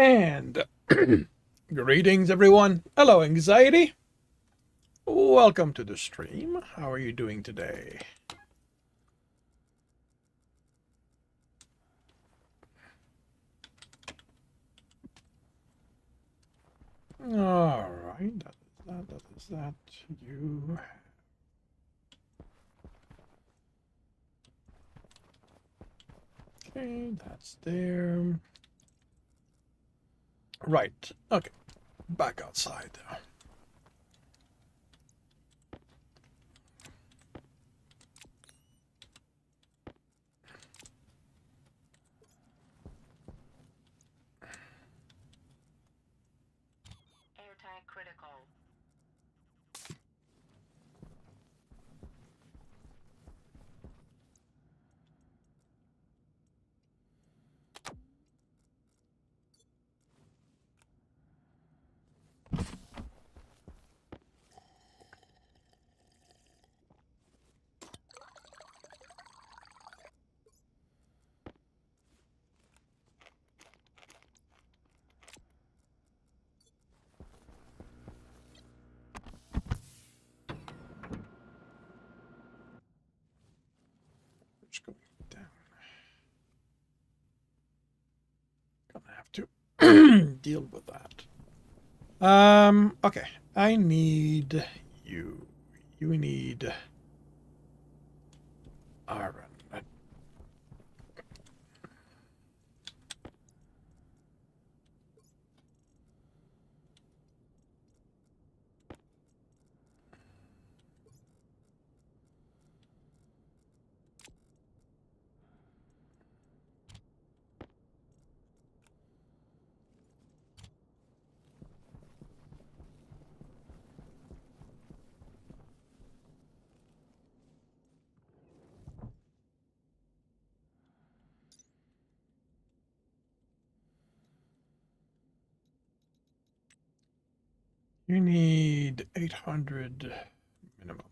And greetings, everyone. Hello, anxiety. Welcome to the stream. How are you doing today? All right, that is that. You. Okay, that's there. Right. Okay. Back outside. Airtag critical. Just going down. Gonna have to deal with that. Okay. I need you. You need iron. You need 800 minimum.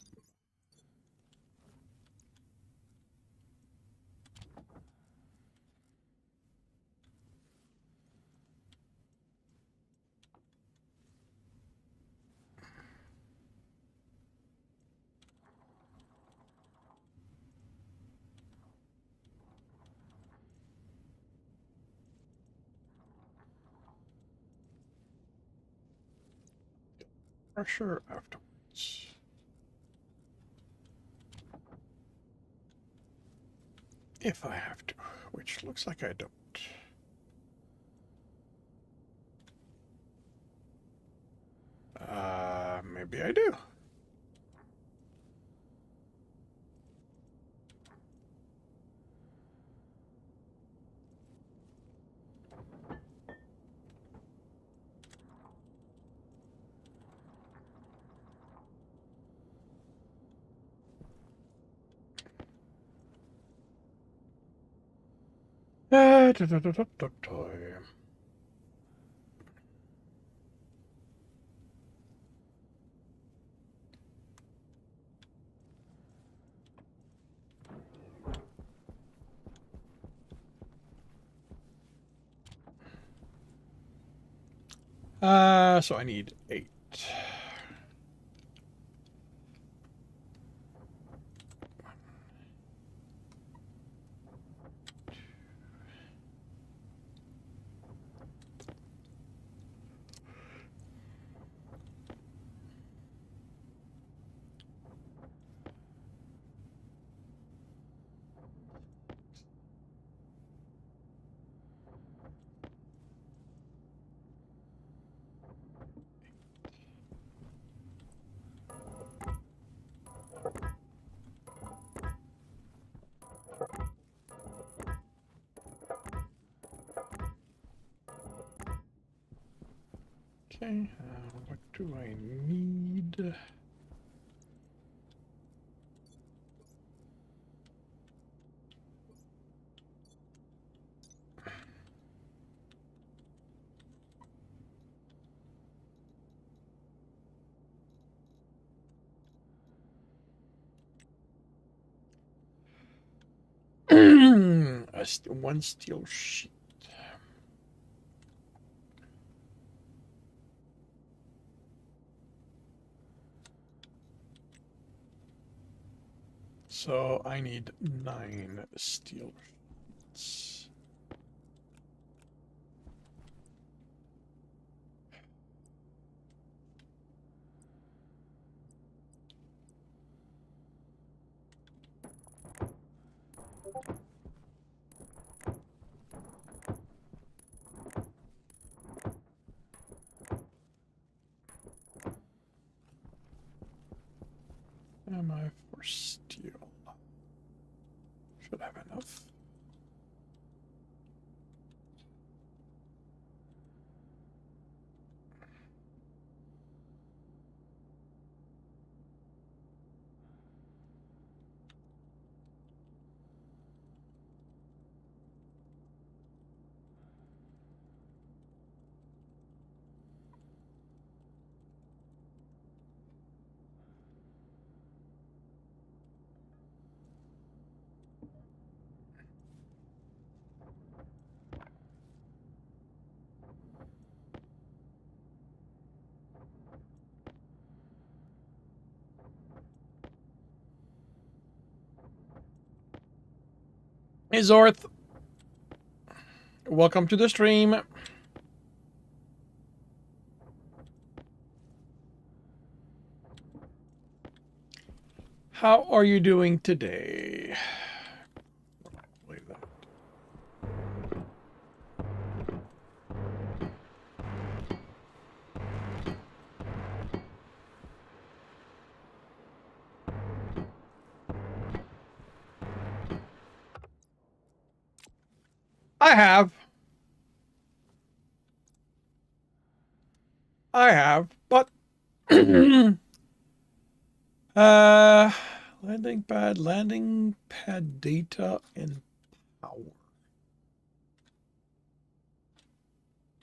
Pressure afterwards. If I have to, which looks like I don't. Maybe I do. Da, da, da, da, da, da. So I need 8. Okay, what do I need? One steel sheet. So I need 9 steel. Am I for steel? Should have enough. Hey Zorth, welcome to the stream. How are you doing today? Leave that. I have. But landing pad data and power.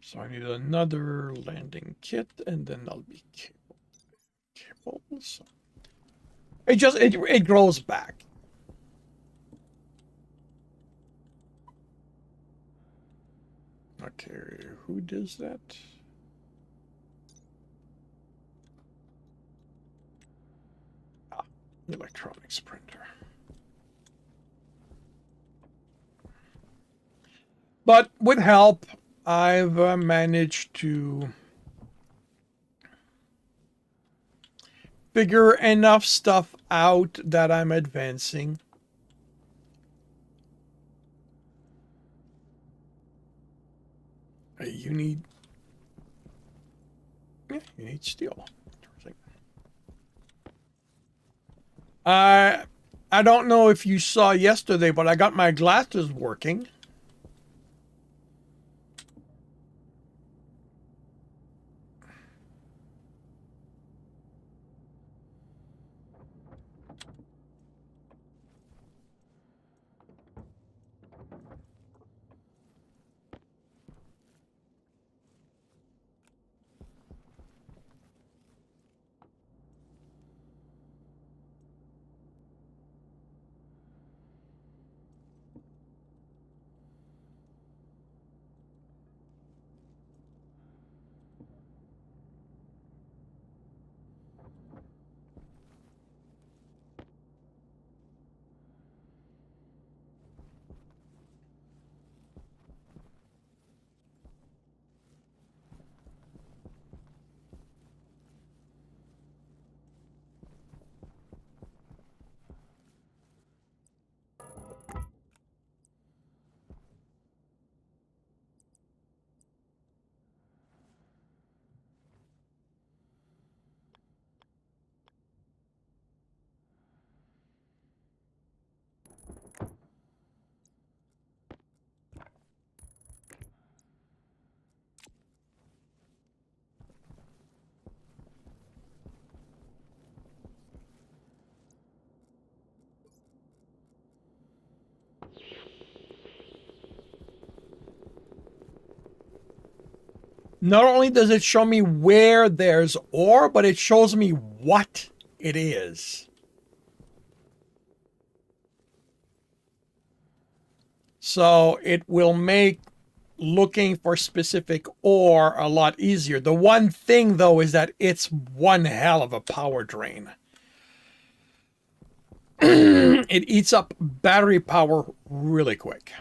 So I need another landing kit, and then I'll be cables. It grows back. Okay, who does that? Electronics printer. But with help, I've managed to figure enough stuff out that I'm advancing. You need steel. I don't know if you saw yesterday, but I got my glasses working. Not only does it show me where there's ore, but it shows me what it is. So it will make looking for specific ore a lot easier. The one thing, though, is that it's one hell of a power drain. it eats up battery power really quick.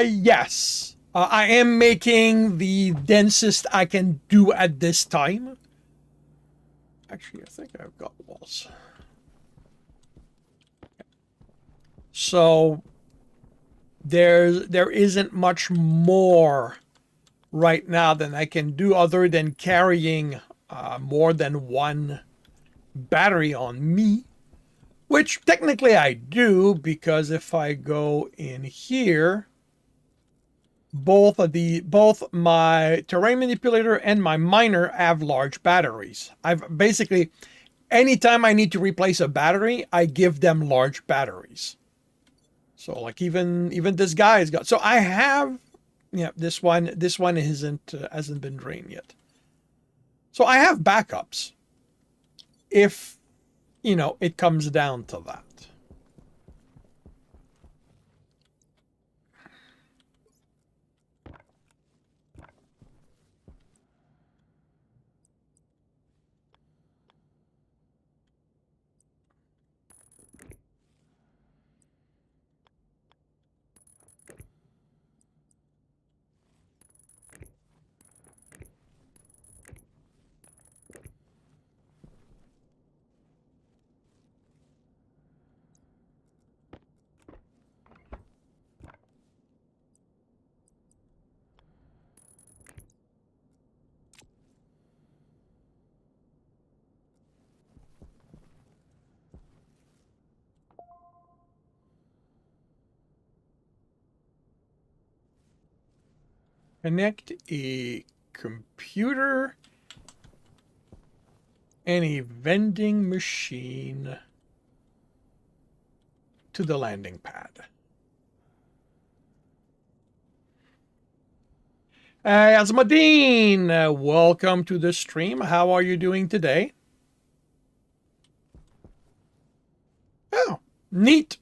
Yes. I am making the densest I can do at this time. Actually, I think I've got walls. So there isn't much more right now than I can do other than carrying more than one battery on me, which technically I do, because if I go in here, both my terrain manipulator and my miner have large batteries. I've basically, anytime I need to replace a battery, I give them large batteries. So like even this guy's got. So I have, yeah, this one hasn't been drained yet. So I have backups if it comes down to that. Connect a computer and a vending machine to the landing pad. Asmodine, welcome to the stream. How are you doing today? Oh, neat.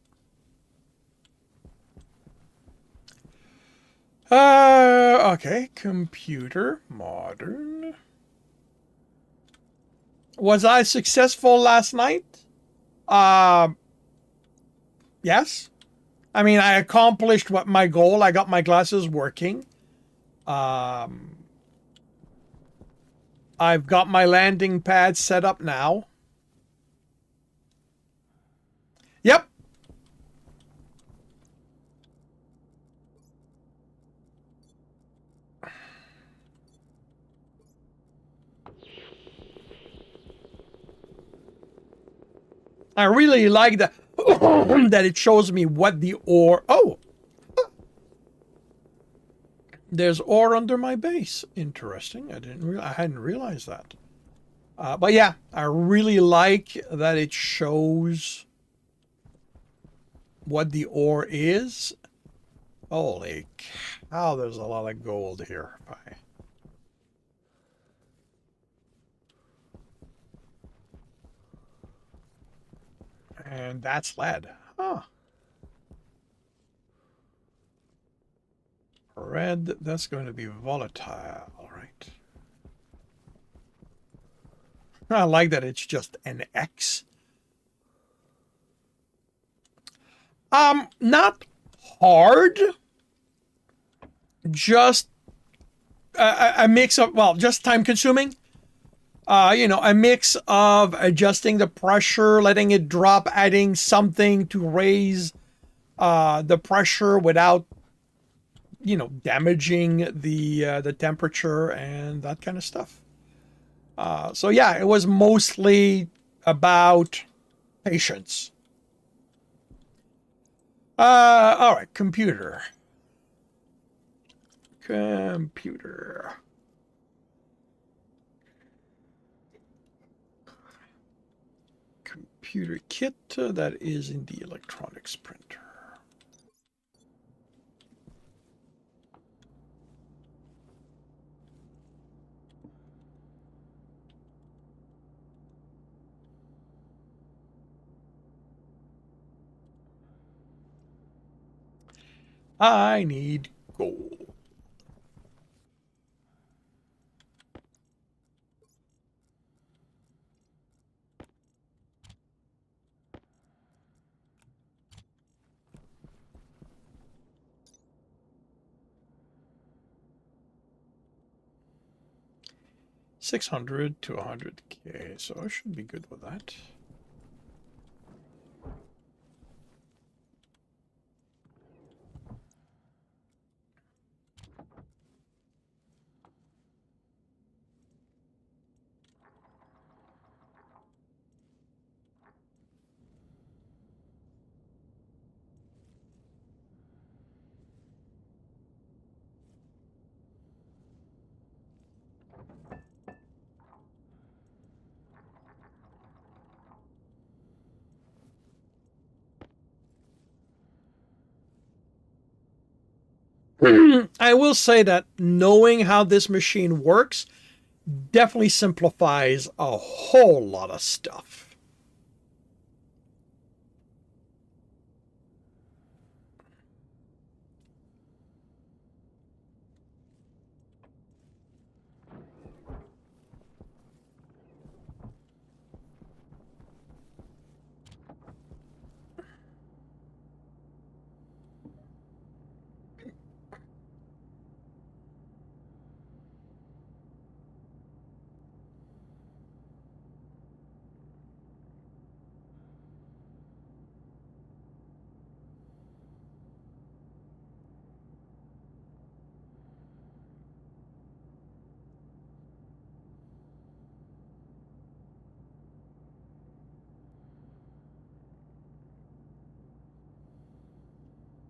Okay, computer, modern. Was I successful last night? Yes. I mean, I accomplished what my goal. I got my glasses working. I've got my landing pad set up now. Yep. I really like that that it shows me what the ore. Oh, there's ore under my base. Interesting. I hadn't realized that. But yeah, I really like that it shows what the ore is. Holy cow! There's a lot of gold here. And that's lead. Huh. Red, that's going to be volatile, all right. I like that it's just an X. Not hard. Just a mix of, well, just time consuming. A mix of adjusting the pressure, letting it drop, adding something to raise the pressure without, damaging the temperature and that kind of stuff. So yeah, it was mostly about patience. All right, computer. Computer. Computer kit, that is in the electronics printer. I need gold. $600 to $100K, so I should be good with that. I will say that knowing how this machine works definitely simplifies a whole lot of stuff.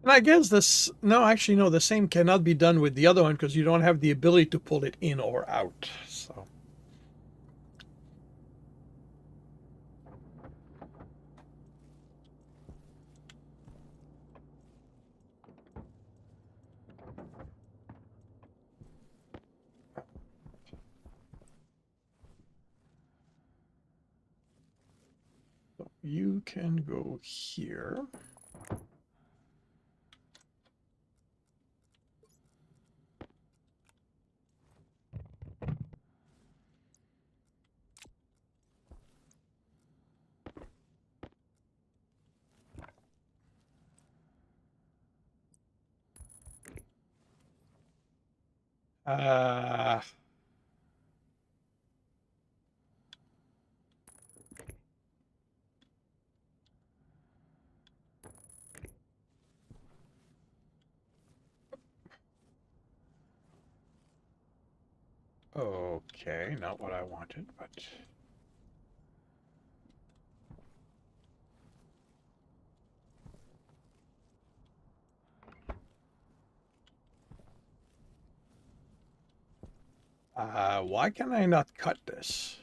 And I guess this, no, actually, no, the same cannot be done with the other one because you don't have the ability to pull it in or out. So, you can go here. Uh, okay, not what I wanted, but why can I not cut this?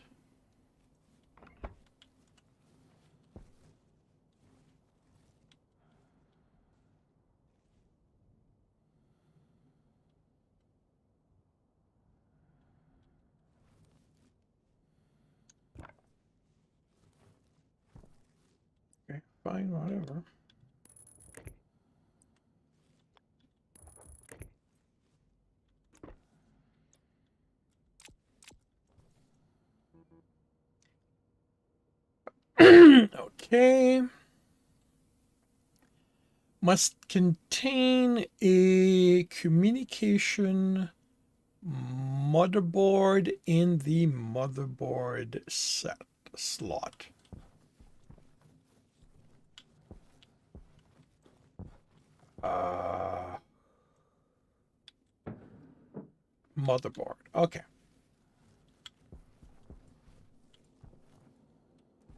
Okay, fine, whatever. Okay. Must contain a communication motherboard in the motherboard set slot. Motherboard. Okay.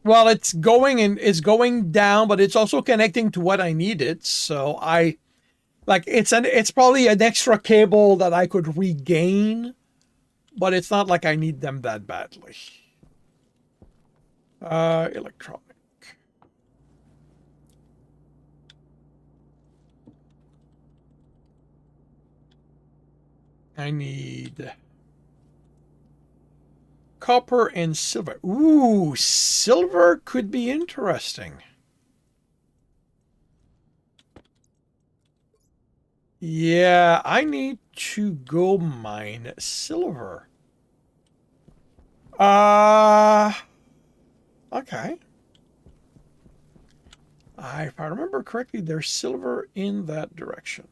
Well, it's going down, but it's also connecting to what I needed. So I like it's probably an extra cable that I could regain, but it's not like I need them that badly. Electronic. I need copper and silver. Ooh, silver could be interesting. Yeah, I need to go mine silver. Uh, okay. If I remember correctly, there's silver in that direction.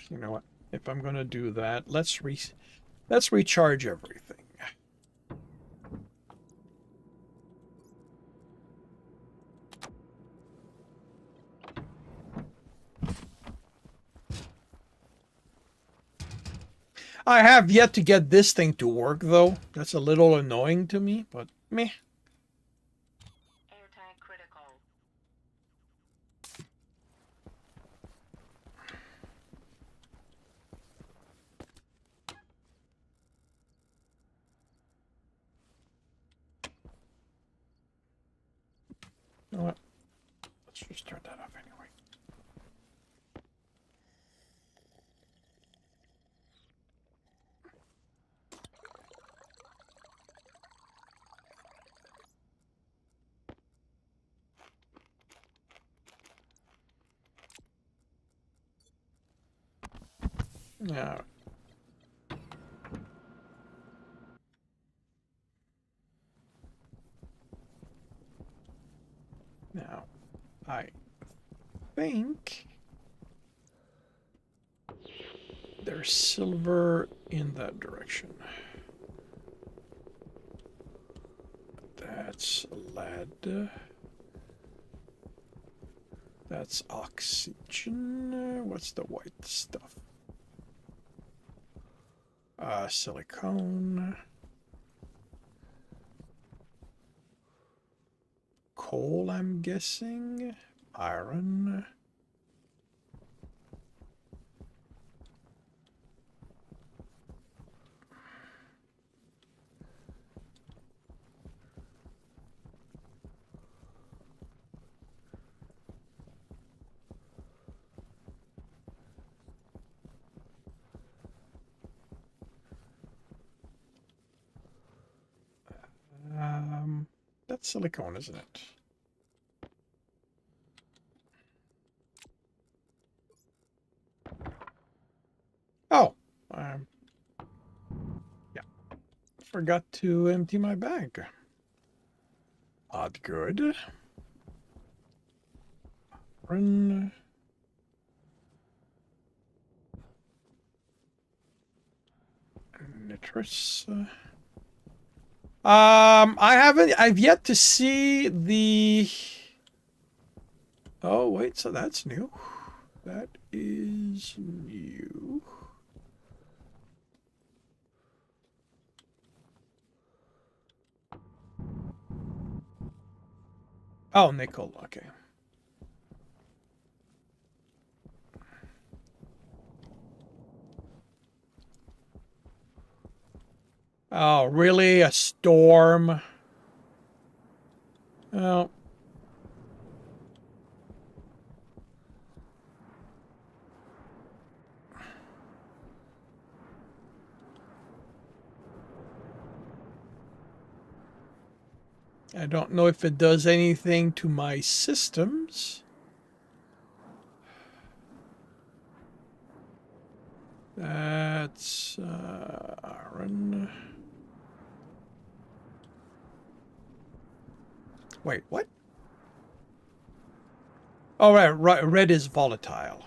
You know what? If I'm gonna do that, let's recharge everything. I have yet to get this thing to work, though. That's a little annoying to me, but meh. Airtag critical. You know what? Let's just turn that off anyway. Now, now, I think there's silver in that direction. That's lead. That's oxygen. What's the white stuff? Silicone. Coal, I'm guessing. Iron. That's silicone, isn't it? Oh, yeah. Forgot to empty my bag. Odd good. Run. Nitrous. I've yet to see the... Oh, wait, so that's new. That is new. Oh, nickel, okay. Oh, really? A storm? Oh. I don't know if it does anything to my systems. That's iron. Wait, what? Oh, right. Red is volatile.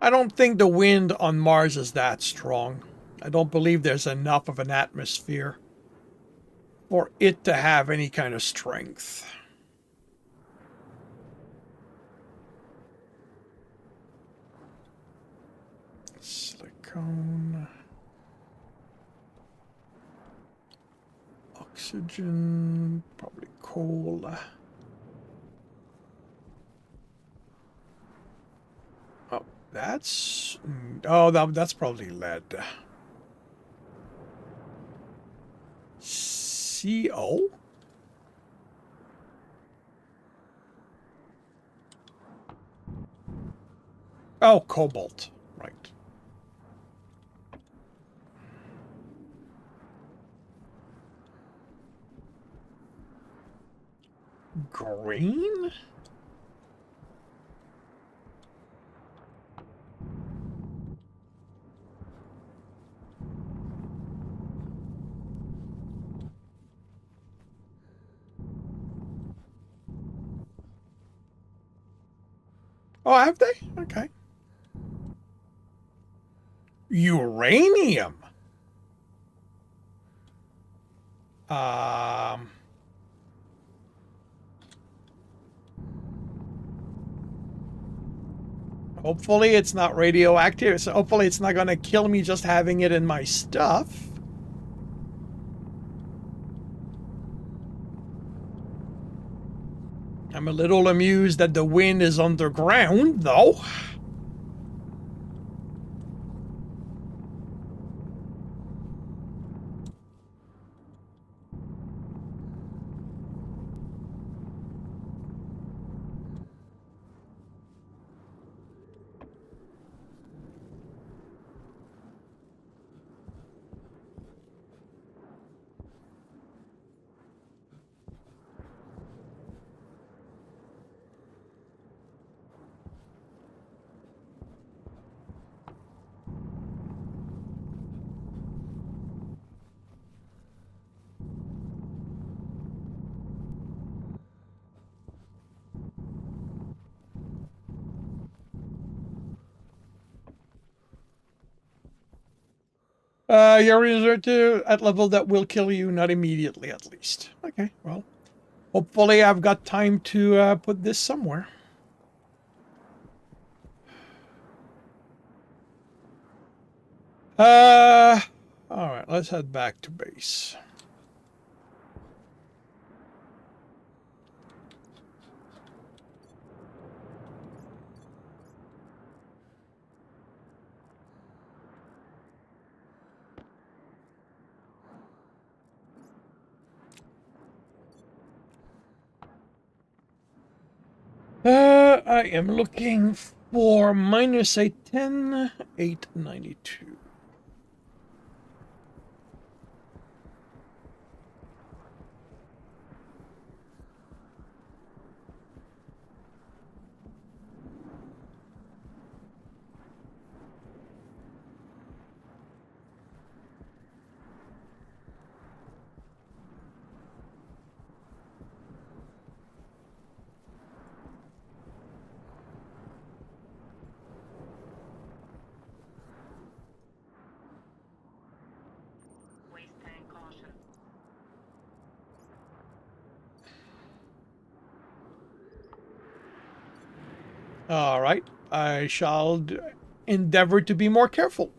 I don't think the wind on Mars is that strong. I don't believe there's enough of an atmosphere for it to have any kind of strength. Silicone. Oxygen. Probably coal. Oh, that's... Oh, that's probably lead. CO? Oh, cobalt. Right. Green? Oh, have they? Okay. Uranium. Um... Hopefully it's not radioactive. So hopefully it's not going to kill me just having it in my stuff. I'm a little amused that the wind is underground, though. Your resort to at level that will kill you, not immediately at least. Okay, well, hopefully I've got time to put this somewhere. Uh, all right, let's head back to base. I am looking for minus a 10, 892. Waste tank caution. All right, I shall endeavor to be more careful.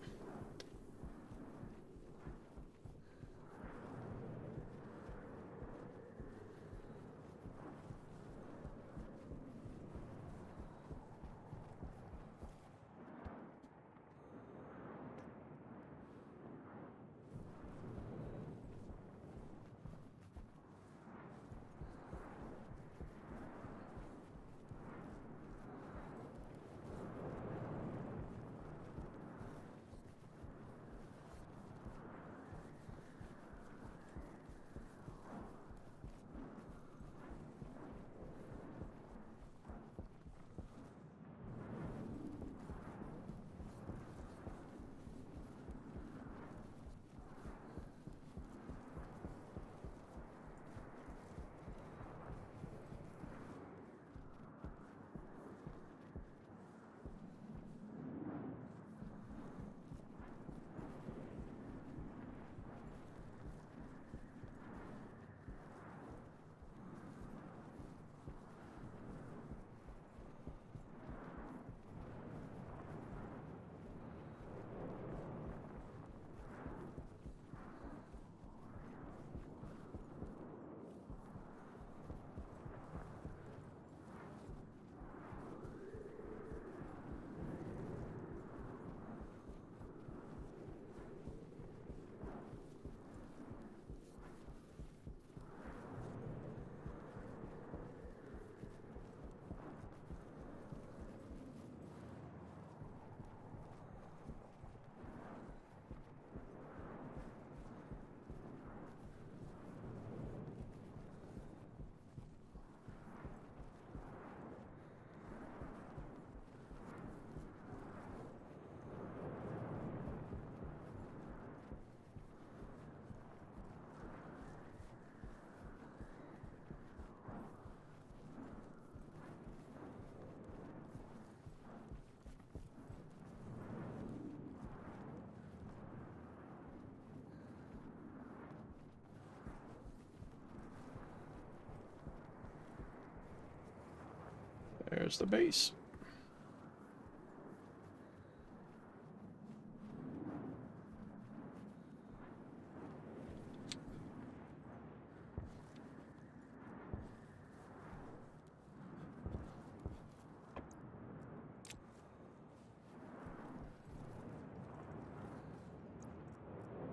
There's the base.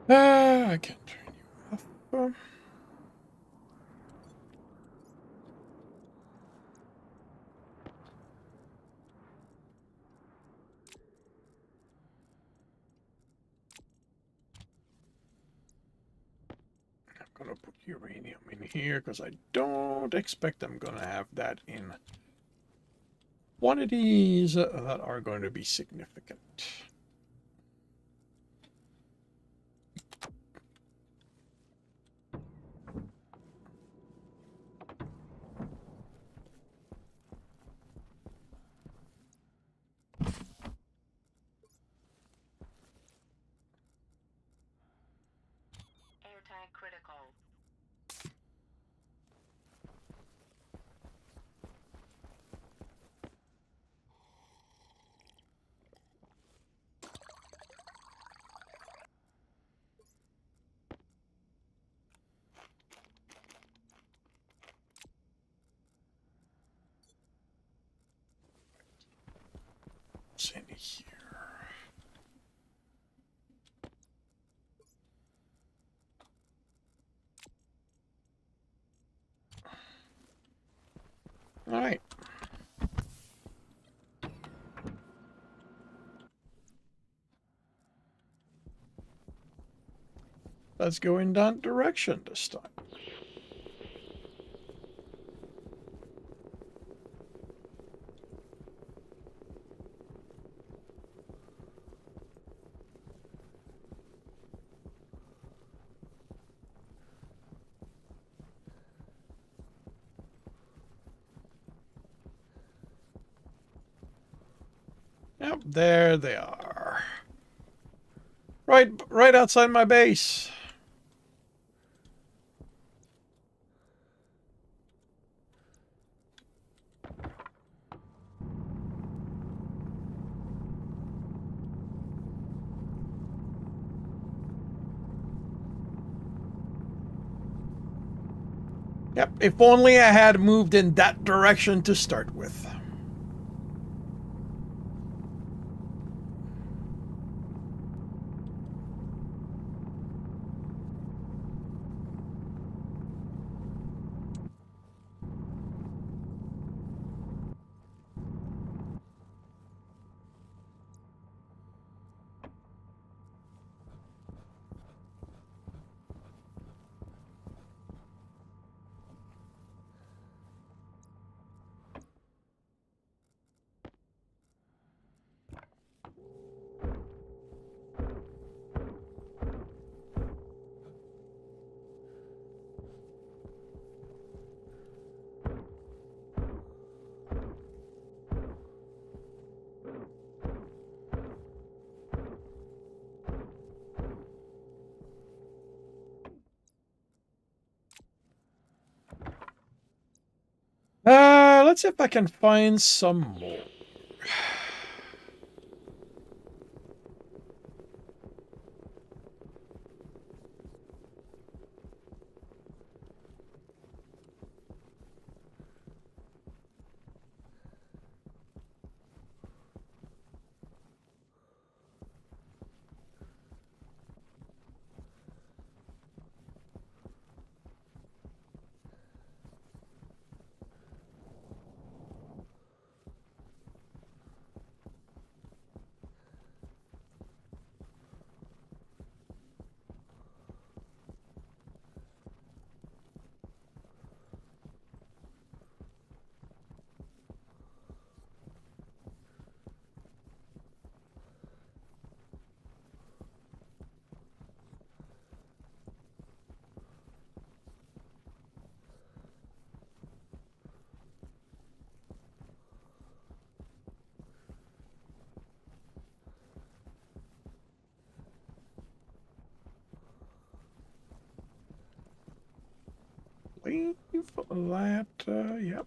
I can't turn you off. I'm gonna put uranium in here because I don't expect I'm gonna have that in quantities that are going to be significant. Airtag critical. What's in here? All right. Let's go in that direction this time. Yep, there they are. Right outside my base. Yep, if only I had moved in that direction to start with. Let's see if I can find some more. Leave that, yep.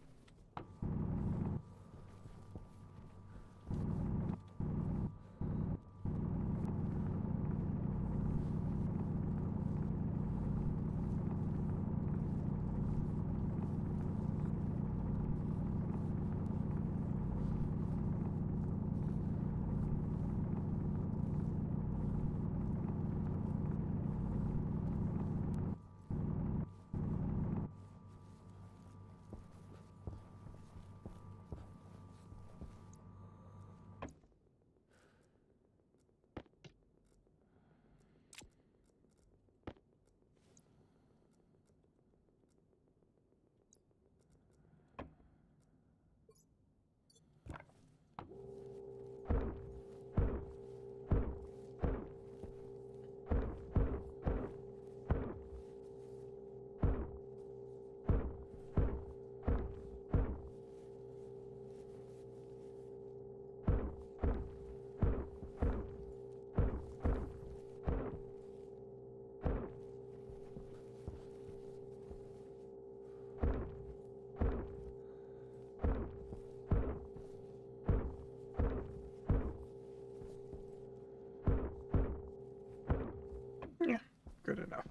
good enough.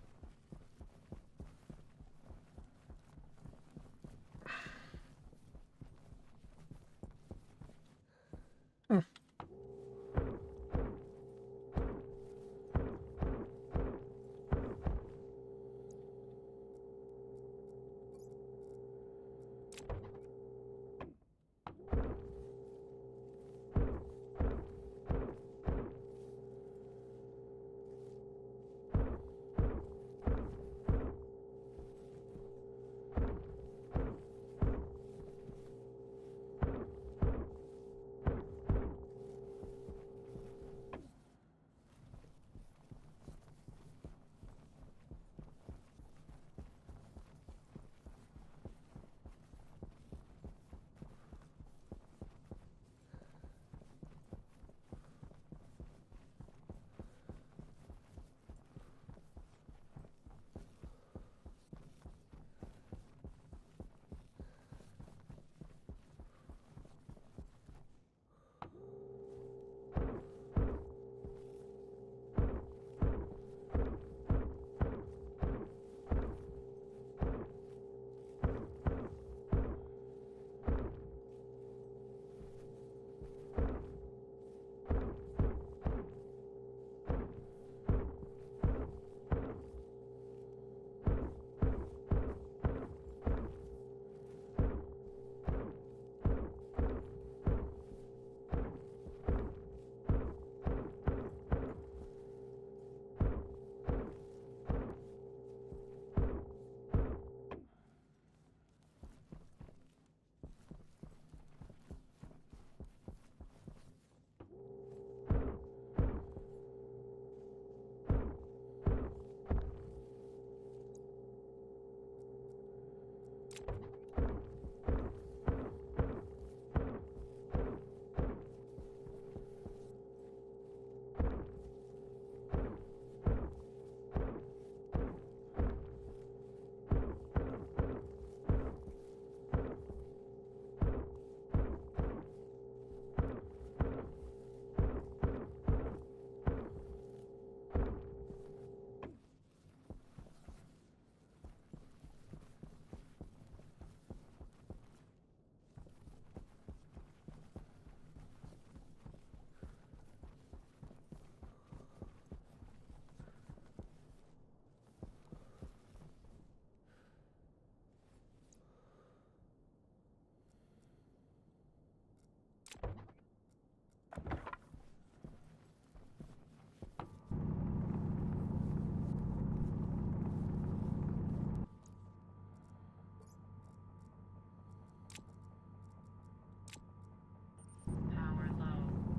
Power low.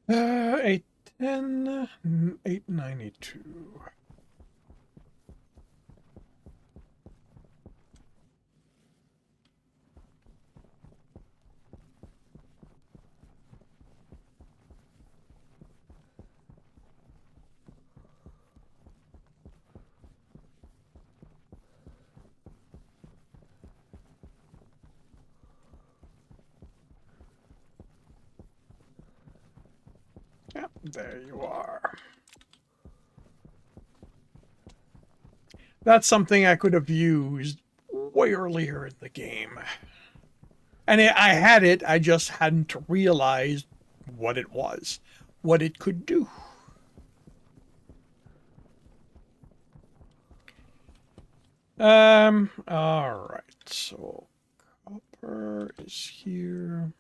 Uh, 810, 892. Yep, there you are. That's something I could have used way earlier in the game. And I had it, I just hadn't realized what it was, what it could do. All right, so copper is here.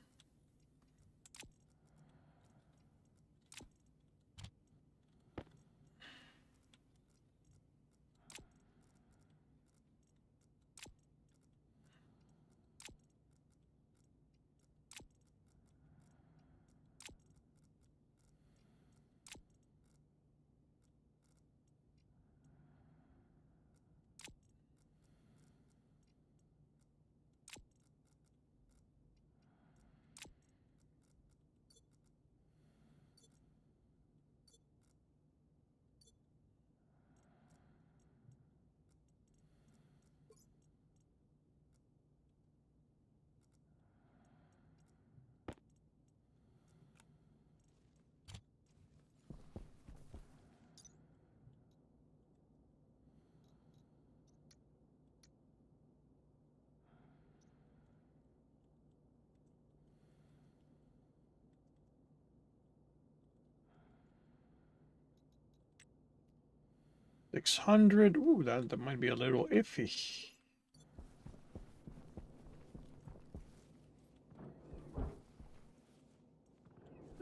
$600. Ooh, that might be a little iffy.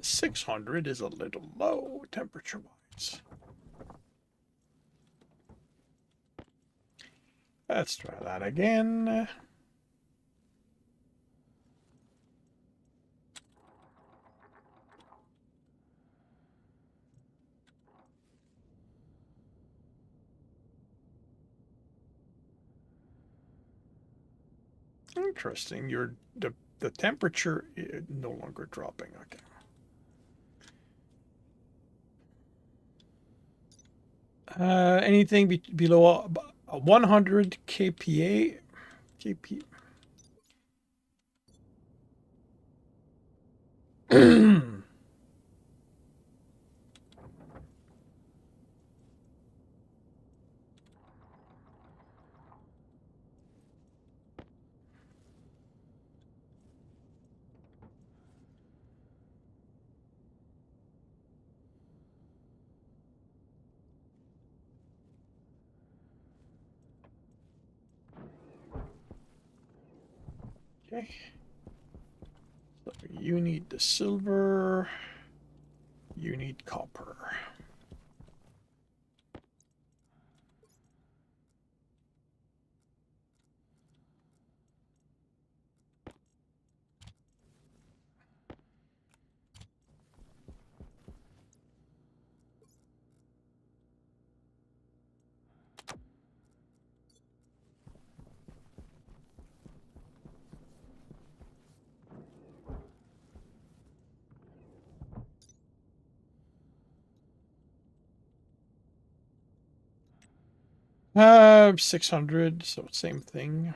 $600 is a little low temperature-wise. Let's try that again. Interesting. The temperature is no longer dropping. Okay. Anything below 100 kPa? KP. Okay. So you need the silver. You need copper. Uh, 600, so same thing.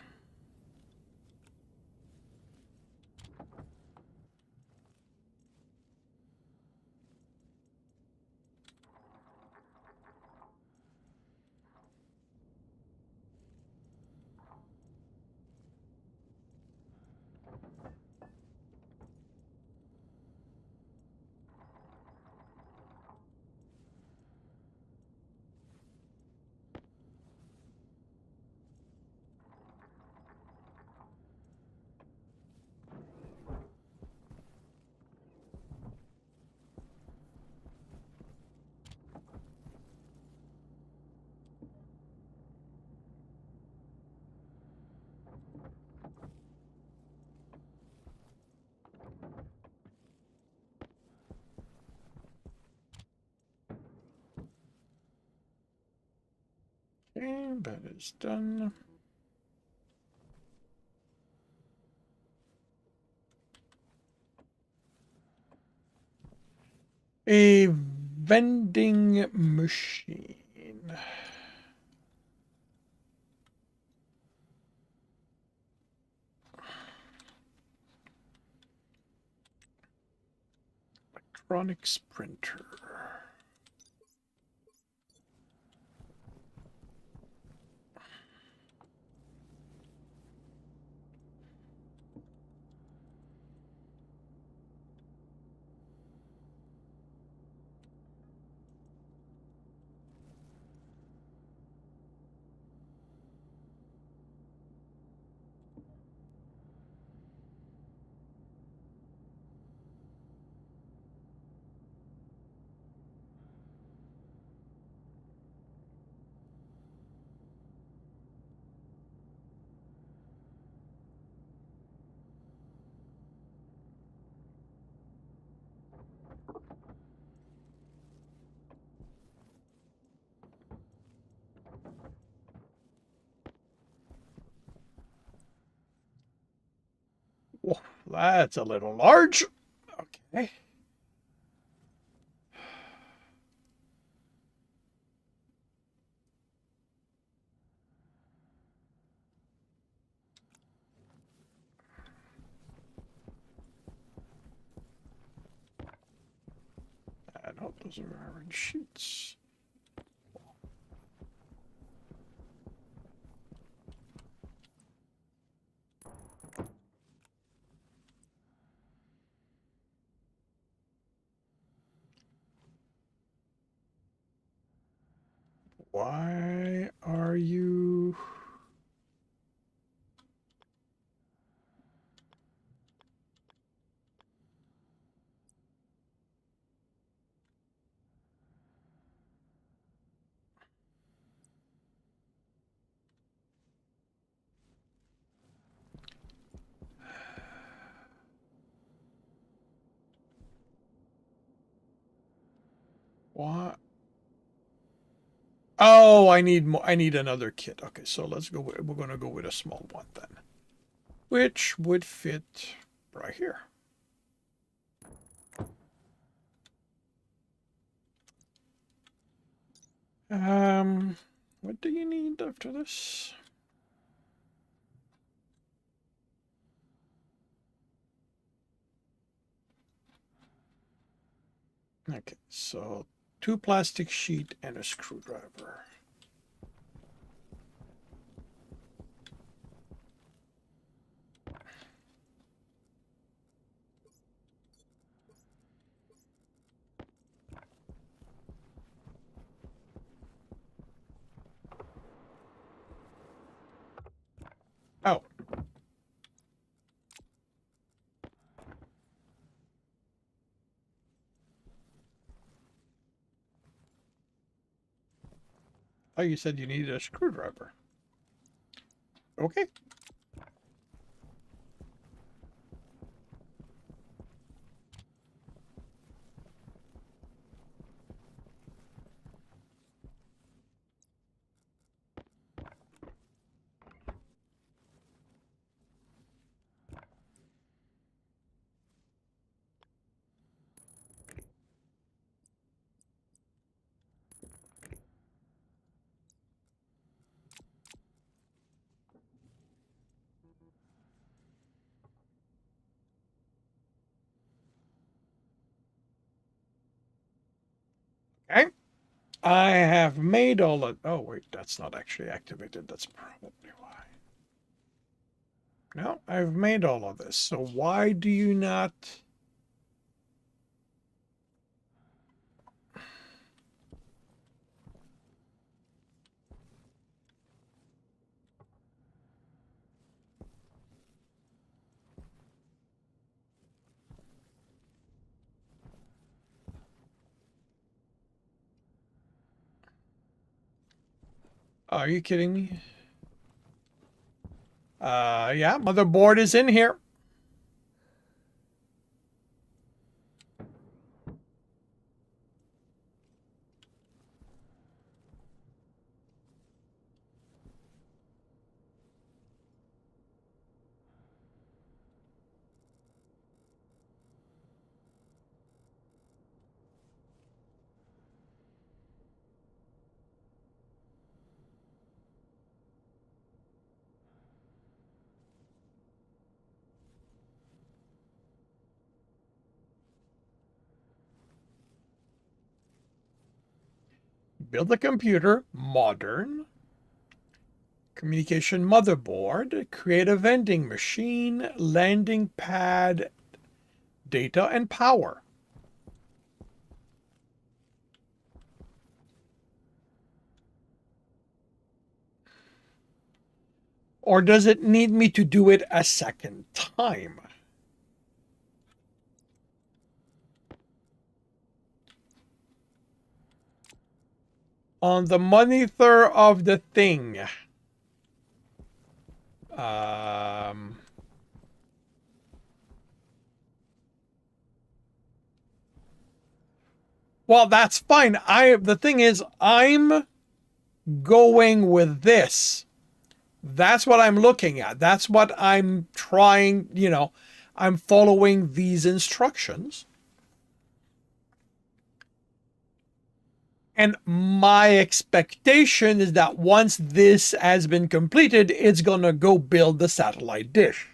Okay, that is done. A vending machine. Electronics printer. That's a little large. Okay. I hope those are iron sheets. Why are you... What? Oh, I need more. I need another kit. Okay, so let's go. We're going to go with a small one then, which would fit right here. What do you need after this? Okay, so 2 plastic sheet and a screwdriver. Oh. Oh, you said you needed a screwdriver. Okay. Okay. I have made all of... Oh, wait, that's not actually activated. That's probably why. No, I've made all of this. So why do you not... Are you kidding me? Yeah, motherboard is in here. Build a computer, modern. Communication motherboard, create a vending machine, landing pad, data, and power. Or does it need me to do it a second time? On the monitor of the thing. Well, that's fine. The thing is, I'm going with this. That's what I'm looking at. That's what I'm trying, I'm following these instructions. And my expectation is that once this has been completed, it's going to go build the satellite dish.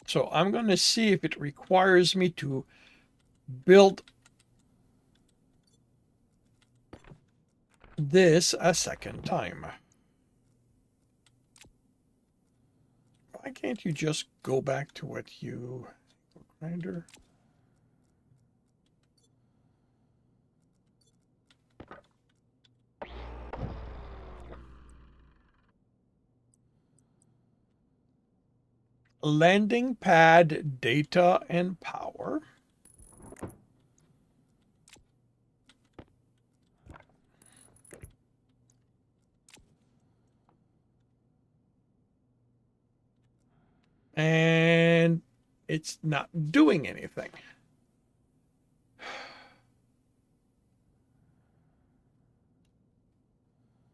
So I'm going to see if it requires me to build this a second time. Why can't you just go back to what you... Grinder? Landing pad, data, and power. And it's not doing anything.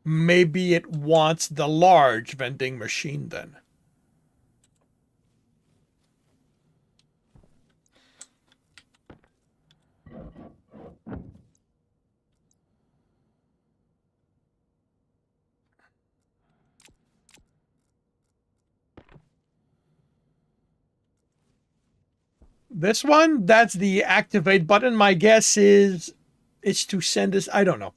Maybe it wants the large vending machine then. This one, that's the activate button. My guess is it's to send us. I don't know.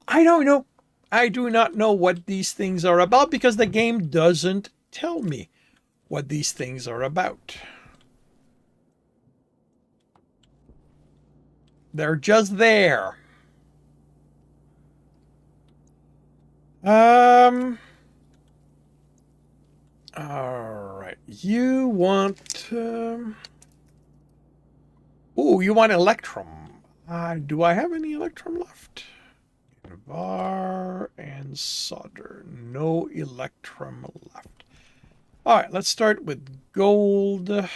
I don't know. I do not know what these things are about because the game doesn't tell me what these things are about. They're just there. All right. You want oh, you want Electrum. Do I have any Electrum left? Var and solder. No Electrum left. All right, let's start with gold.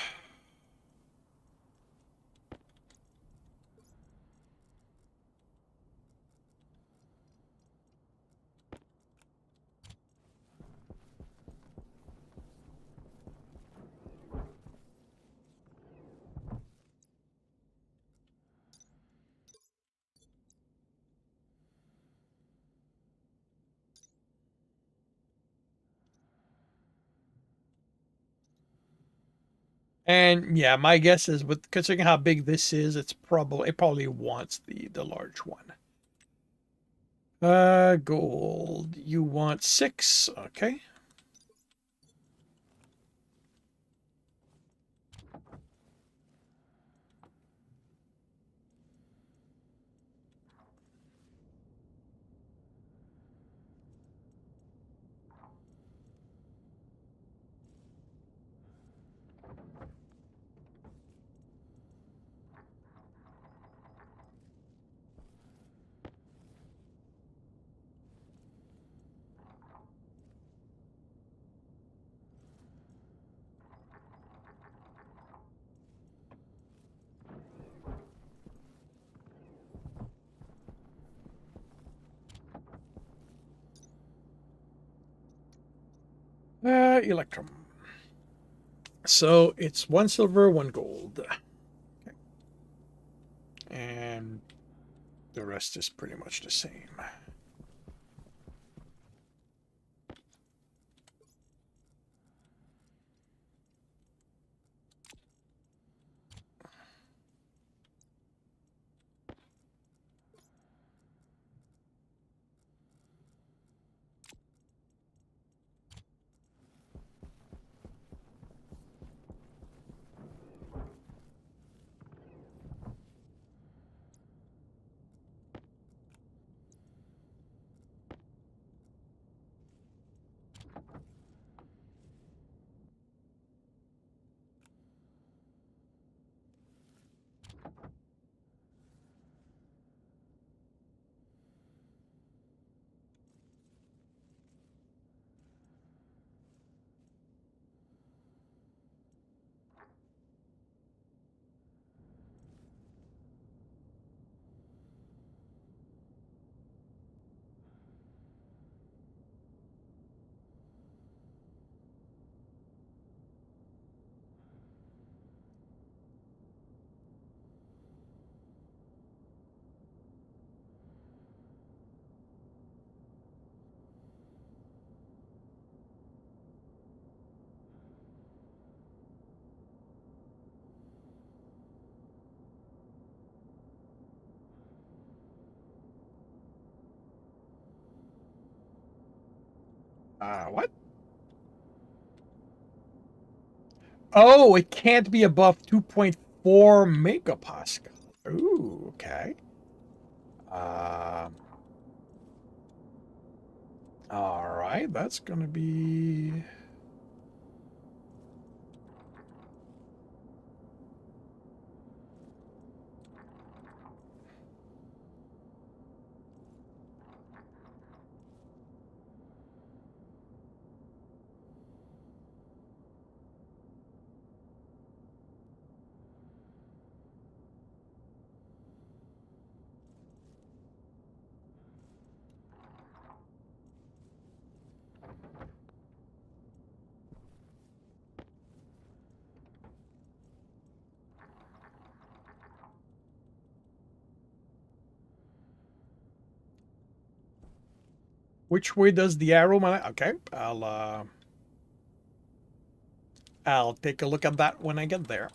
And yeah, my guess is with considering how big this is, it probably wants the large one. Gold. You want 6, okay. Electrum. So it's 1 silver, 1 gold. Okay. And the rest is pretty much the same. What? Oh, it can't be above 2.4 megapascal. Ooh, okay. All right, that's gonna be. Which way does the arrow? Okay, I'll take a look at that when I get there.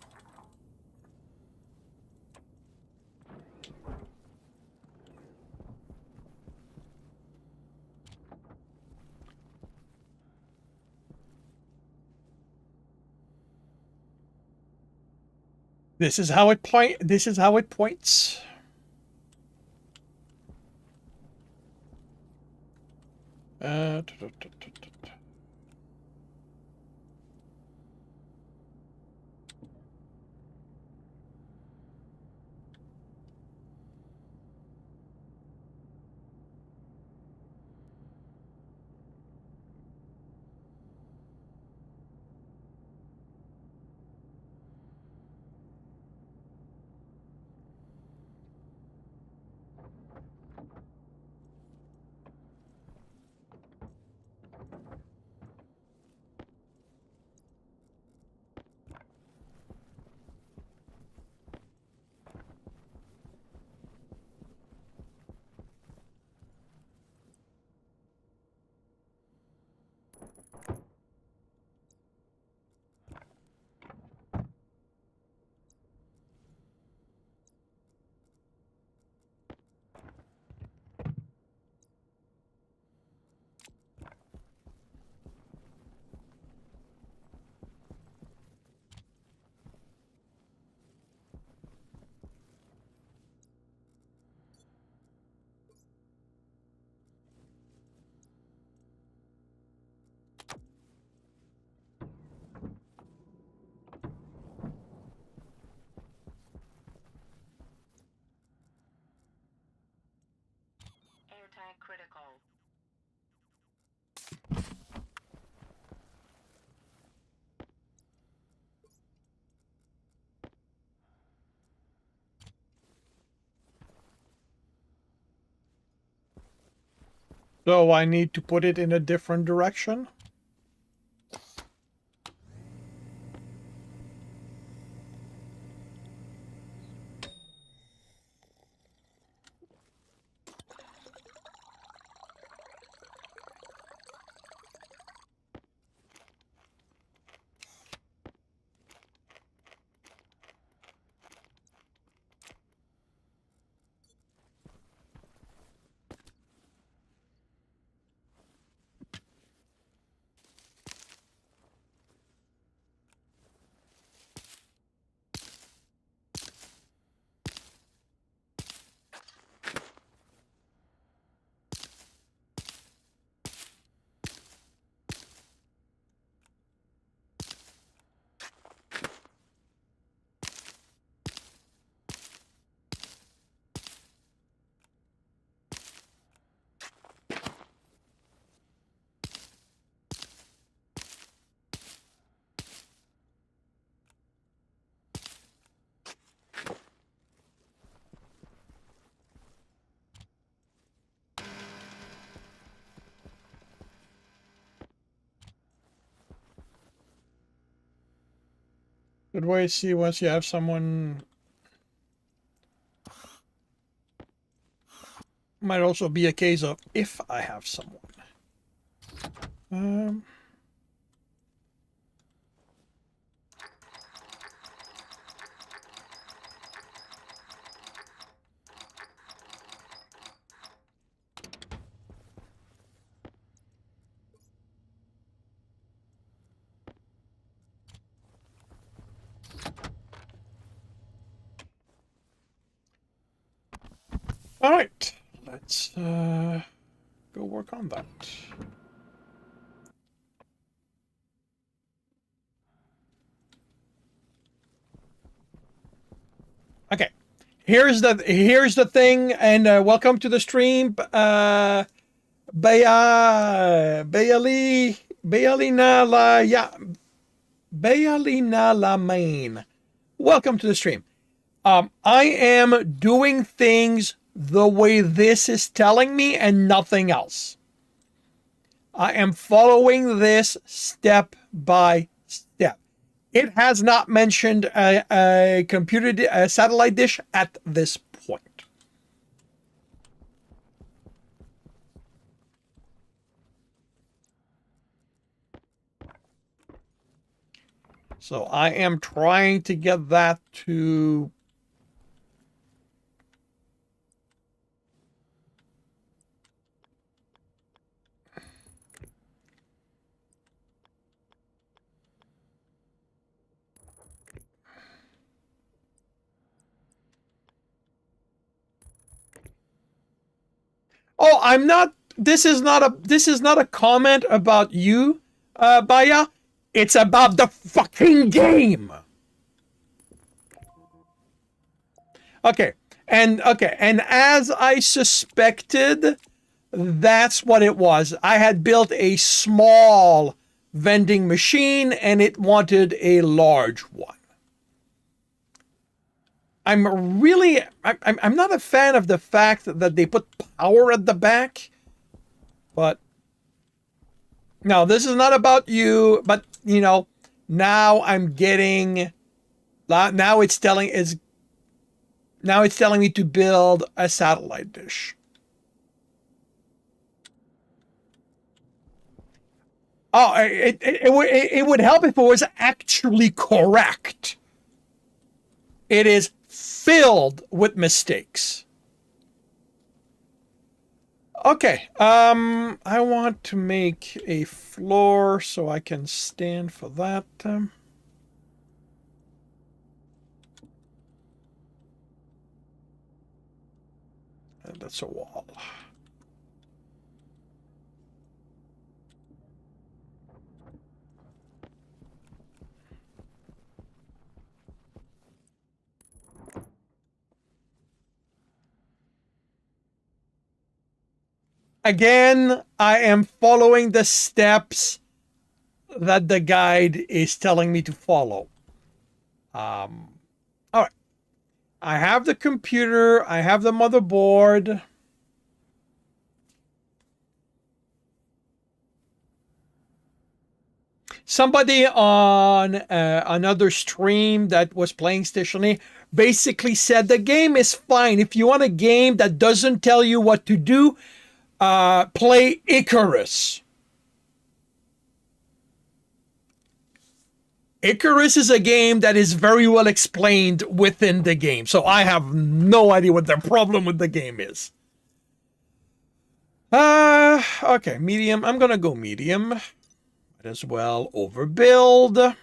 This is how it point. This is how it points. Uh, Anti-critical. so I need to put it in a different direction. Good way to see once you have someone. Might also be a case of if I have someone. Um, All right, let's go work on that. Okay, here's the thing, and welcome to the stream, Bayalina la ya Bayalina la main. Welcome to the stream. I am doing things the way this is telling me and nothing else. I am following this step by step. It has not mentioned a a satellite dish at this point. So I am trying to get that to. Oh, I'm not. This is not a comment about you, Baya. It's about the fucking game. Okay, and as I suspected, that's what it was. I had built a small vending machine and it wanted a large one. I'm not a fan of the fact that they put power at the back, but no, this is not about you, but now I'm getting now it's telling me to build a satellite dish. Oh, it would help if it was actually correct. It is filled with mistakes. Okay, I want to make a floor so I can stand for that. And that's a wall. Again, I am following the steps that the guide is telling me to follow. All right. I have the computer. I have the motherboard. Somebody on another stream that was playing Stationeer basically said the game is fine. If you want a game that doesn't tell you what to do, play Icarus. Icarus is a game that is very well explained within the game, so I have no idea what the problem with the game is. Okay, medium. I'm gonna go medium. Might as well overbuild.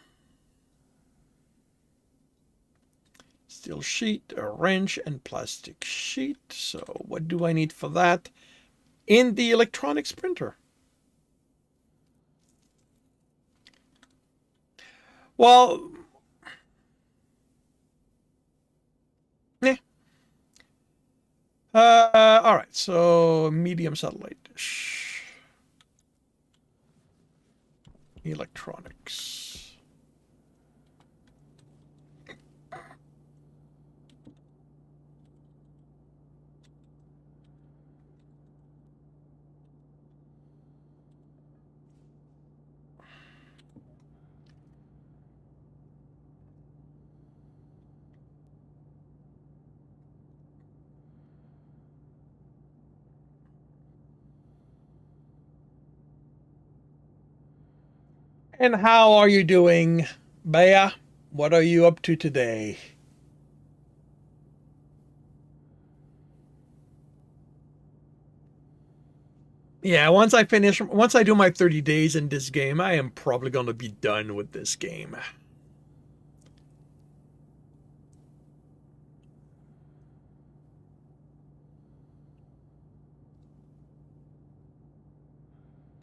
Steel sheet, a wrench, and plastic sheet. So what do I need for that? In the electronics printer. Well, eh. All right, so medium satellite dish. Electronics. And how are you doing, Bea? What are you up to today? Yeah, once I do my 30 days in this game, I am probably going to be done with this game.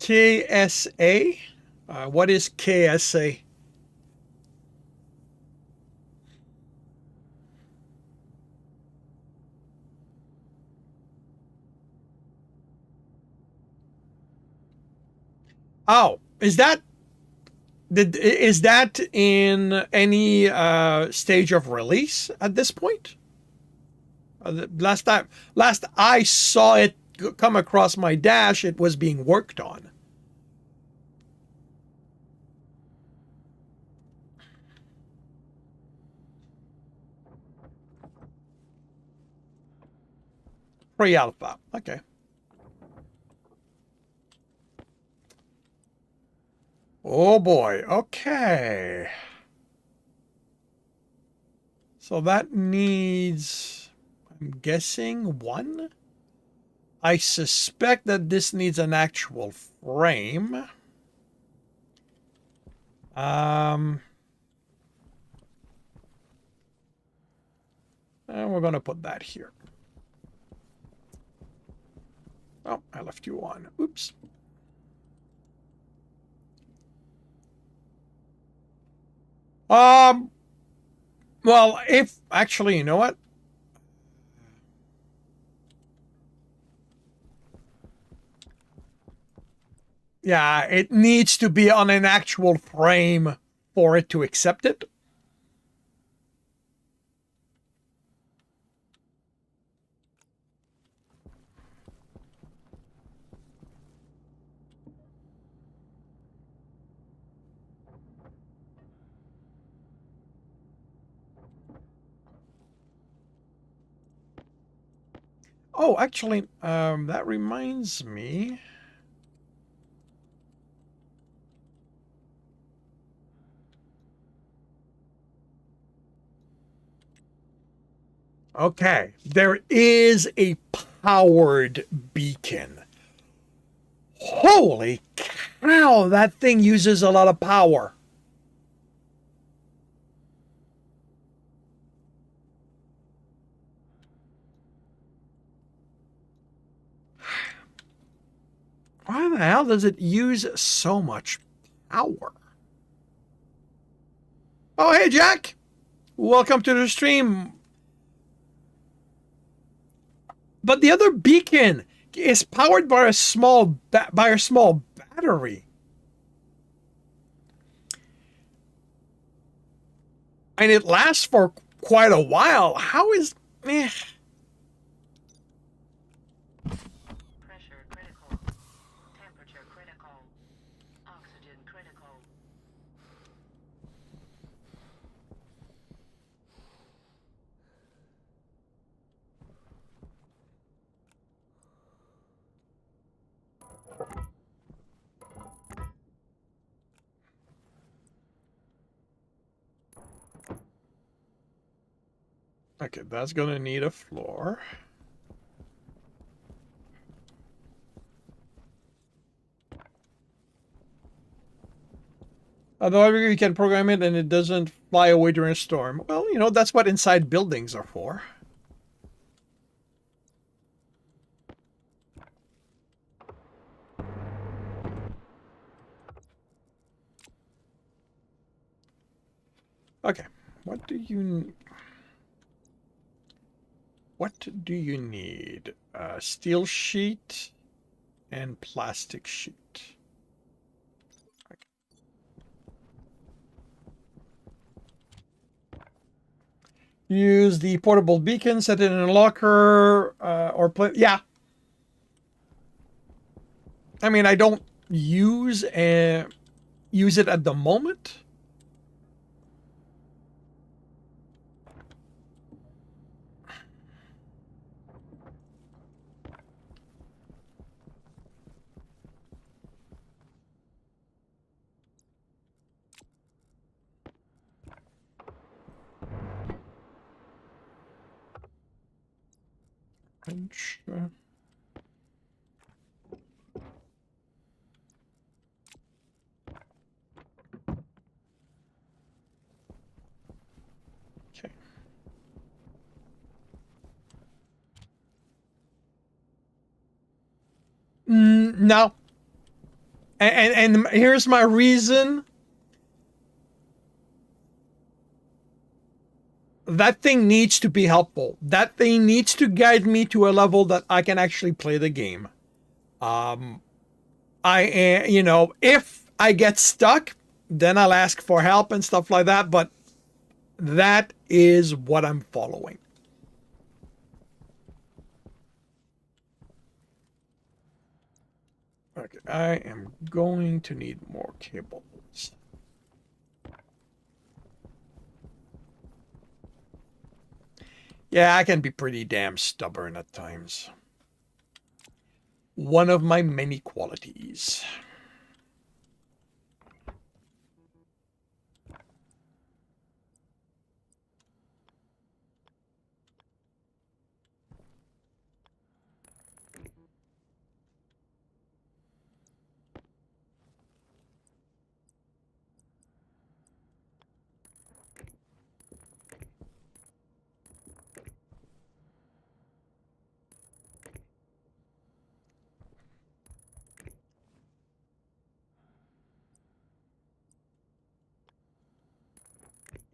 KSA? What is KSA? Oh, is that in any stage of release at this point? Last I saw it come across my dash, it was being worked on. Pre-alpha. Okay. Oh boy. Okay. So that needs, I'm guessing, one? I suspect that this needs an actual frame. And we're going to put that here. Oh, I left you on. Oops. Well, if actually, you know what? Yeah, it needs to be on an actual frame for it to accept it. Oh, actually, that reminds me. Okay, there is a powered beacon. Holy cow, that thing uses a lot of power. Why the hell does it use so much power? Oh, hey, Jack. Welcome to the stream. But the other beacon is powered by a small battery. And it lasts for quite a while. How is Pressure critical. Temperature critical. Oxygen critical. Okay, that's gonna need a floor. Although you can program it and it doesn't fly away during a storm. Well, you know, that's what inside buildings are for. Okay, what do you need? Steel sheet and plastic sheet. Okay. Use the portable beacon, set it in a locker, or play. Yeah. I mean, I don't use it at the moment. Wrench. Okay. No. And here's my reason. That thing needs to be helpful. That thing needs to guide me to a level that I can actually play the game. If I get stuck, then I'll ask for help and stuff like that. But that is what I'm following. Okay, I am going to need more cables. Yeah, I can be pretty damn stubborn at times. One of my many qualities.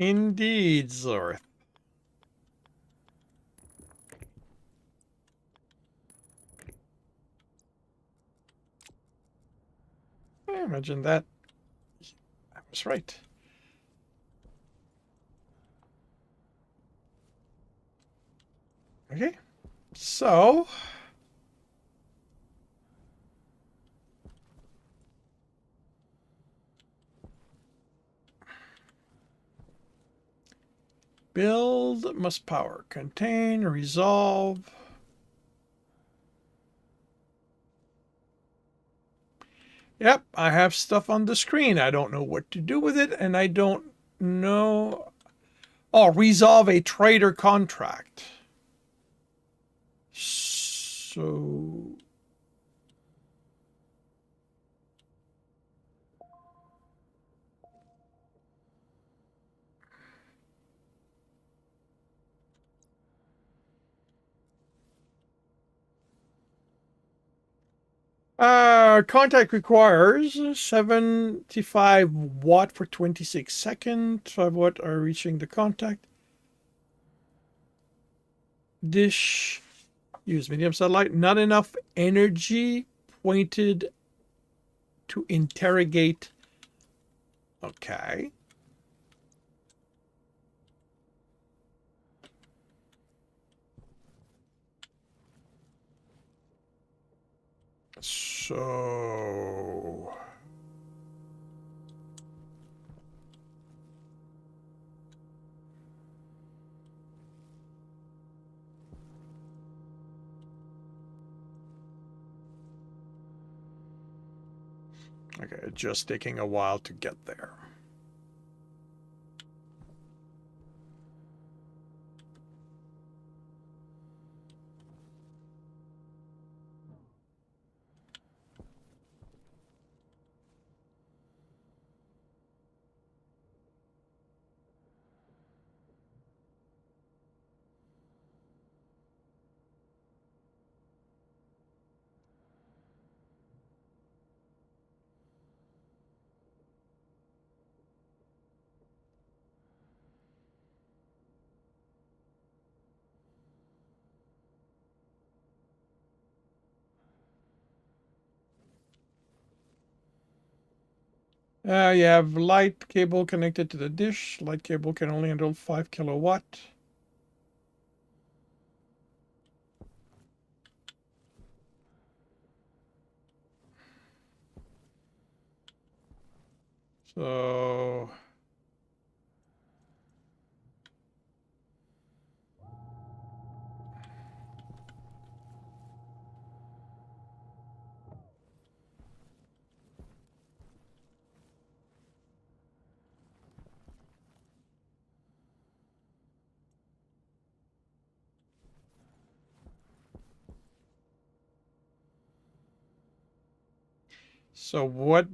Indeed, Zorth. I imagine that. I was right. Okay, so build must power, contain, resolve. Yep, I have stuff on the screen. I don't know what to do with it, and I don't know. Oh, resolve a trader contract. So contact requires 75 watt for 26 seconds. 5 watt are reaching the contact. Dish, use medium satellite. Not enough energy pointed to interrogate. Okay. So okay, just taking a while to get there. You have light cable connected to the dish. Light cable can only handle 5 kilowatt. So so what?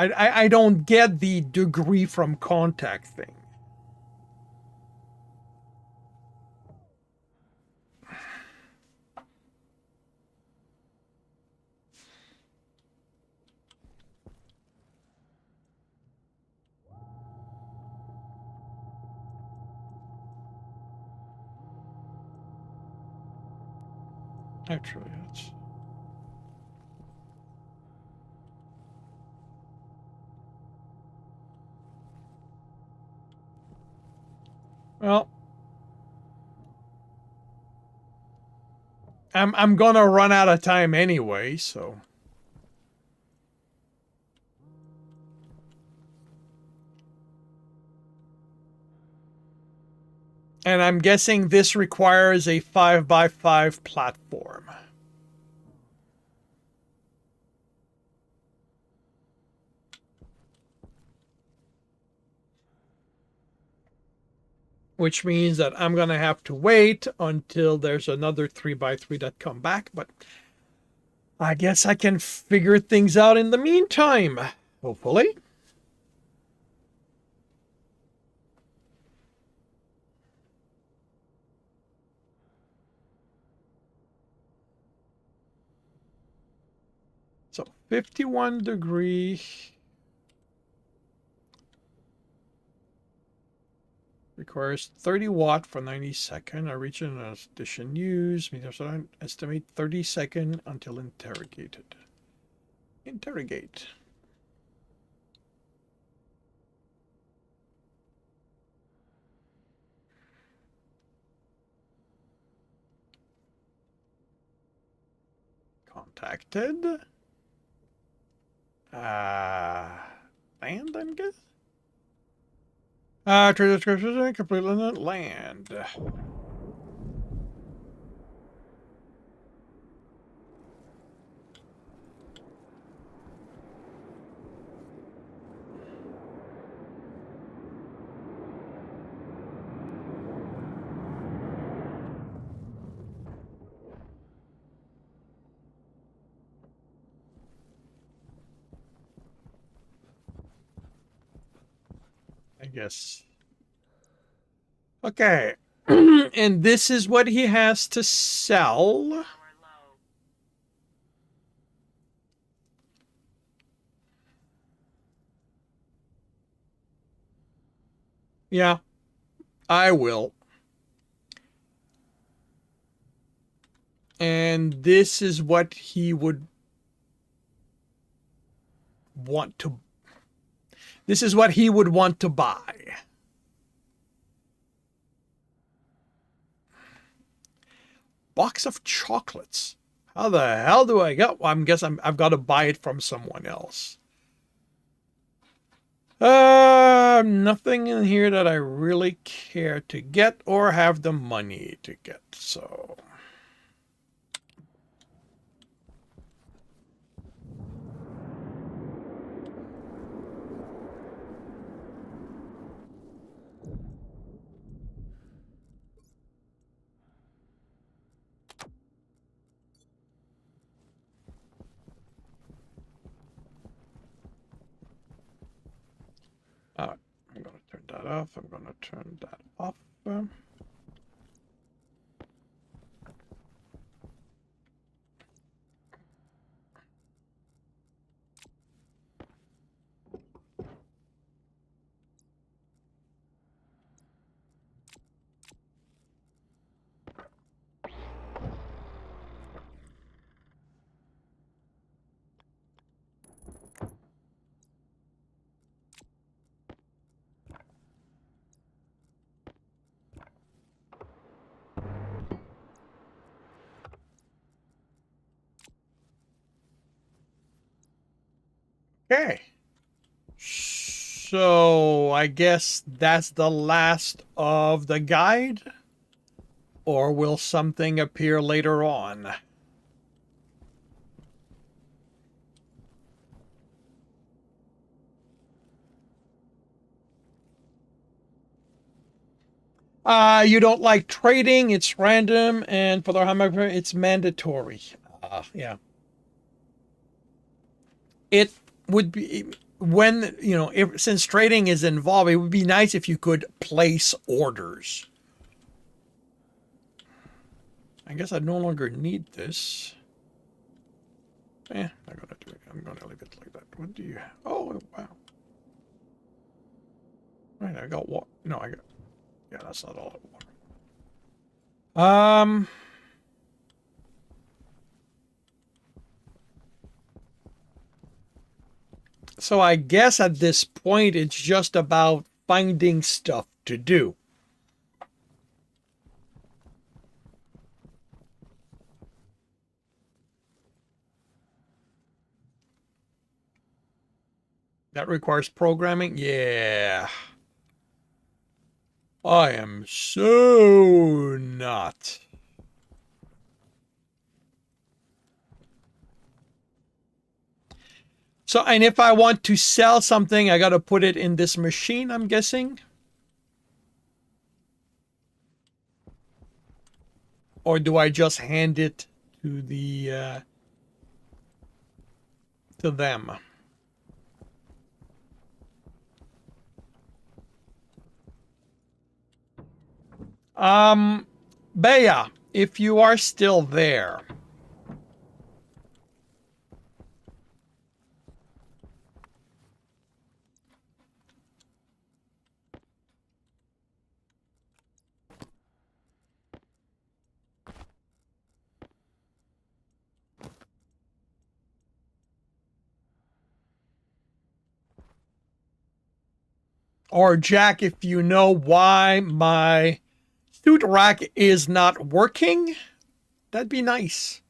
I don't get the degree from contact thing. Actually, that's... Well, I'm gonna run out of time anyway, so... And I'm guessing this requires a 5x5 platform. Which means that I'm going to have to wait until there's another 3x3 that come back. But I guess I can figure things out in the meantime. Hopefully. So 51 degree. Requires 30 watt for 90 second. Original edition use. Estimate 30 second until interrogated. Interrogate. Contacted. Land, I'm guessing? Trade description, complete land. I guess. Okay. And this is what he has to sell. Power low. Yeah, I will. And this is what he would want to... This is what he would want to buy. Box of chocolates. How the hell do I get? Well, I've got to buy it from someone else. Nothing in here that I really care to get or have the money to get. So I'm going to turn that off. I'm going to turn that off. Okay. So I guess that's the last of the guide. Or will something appear later on? You don't like trading, it's random, and for the hammer, it's mandatory. Yeah. It would be, when, you know, since trading is involved, it would be nice if you could place orders. I guess I no longer need this. I'm gonna do it. I'm gonna leave it like that. What do you have? Oh, wow. Right, I got what? No, I got... Yeah, that's not all I want. So I guess at this point, it's just about finding stuff to do. That requires programming? Yeah. I am so not. So, and if I want to sell something, I got to put it in this machine, I'm guessing? Or do I just hand it to the to them? Um, Bea, if you are still there, or Jack, if you know why my suit rack is not working, that'd be nice.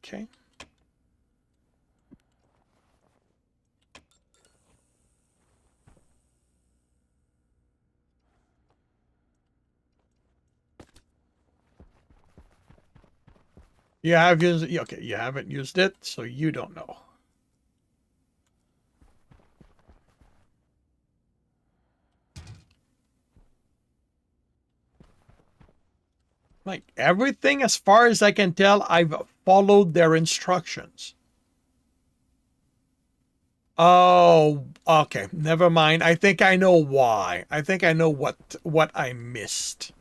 Okay. You have used it. Okay, you haven't used it, so you don't know. Like everything, as far as I can tell, I've followed their instructions. Oh, okay. Never mind. I think I know why. I think I know what I missed.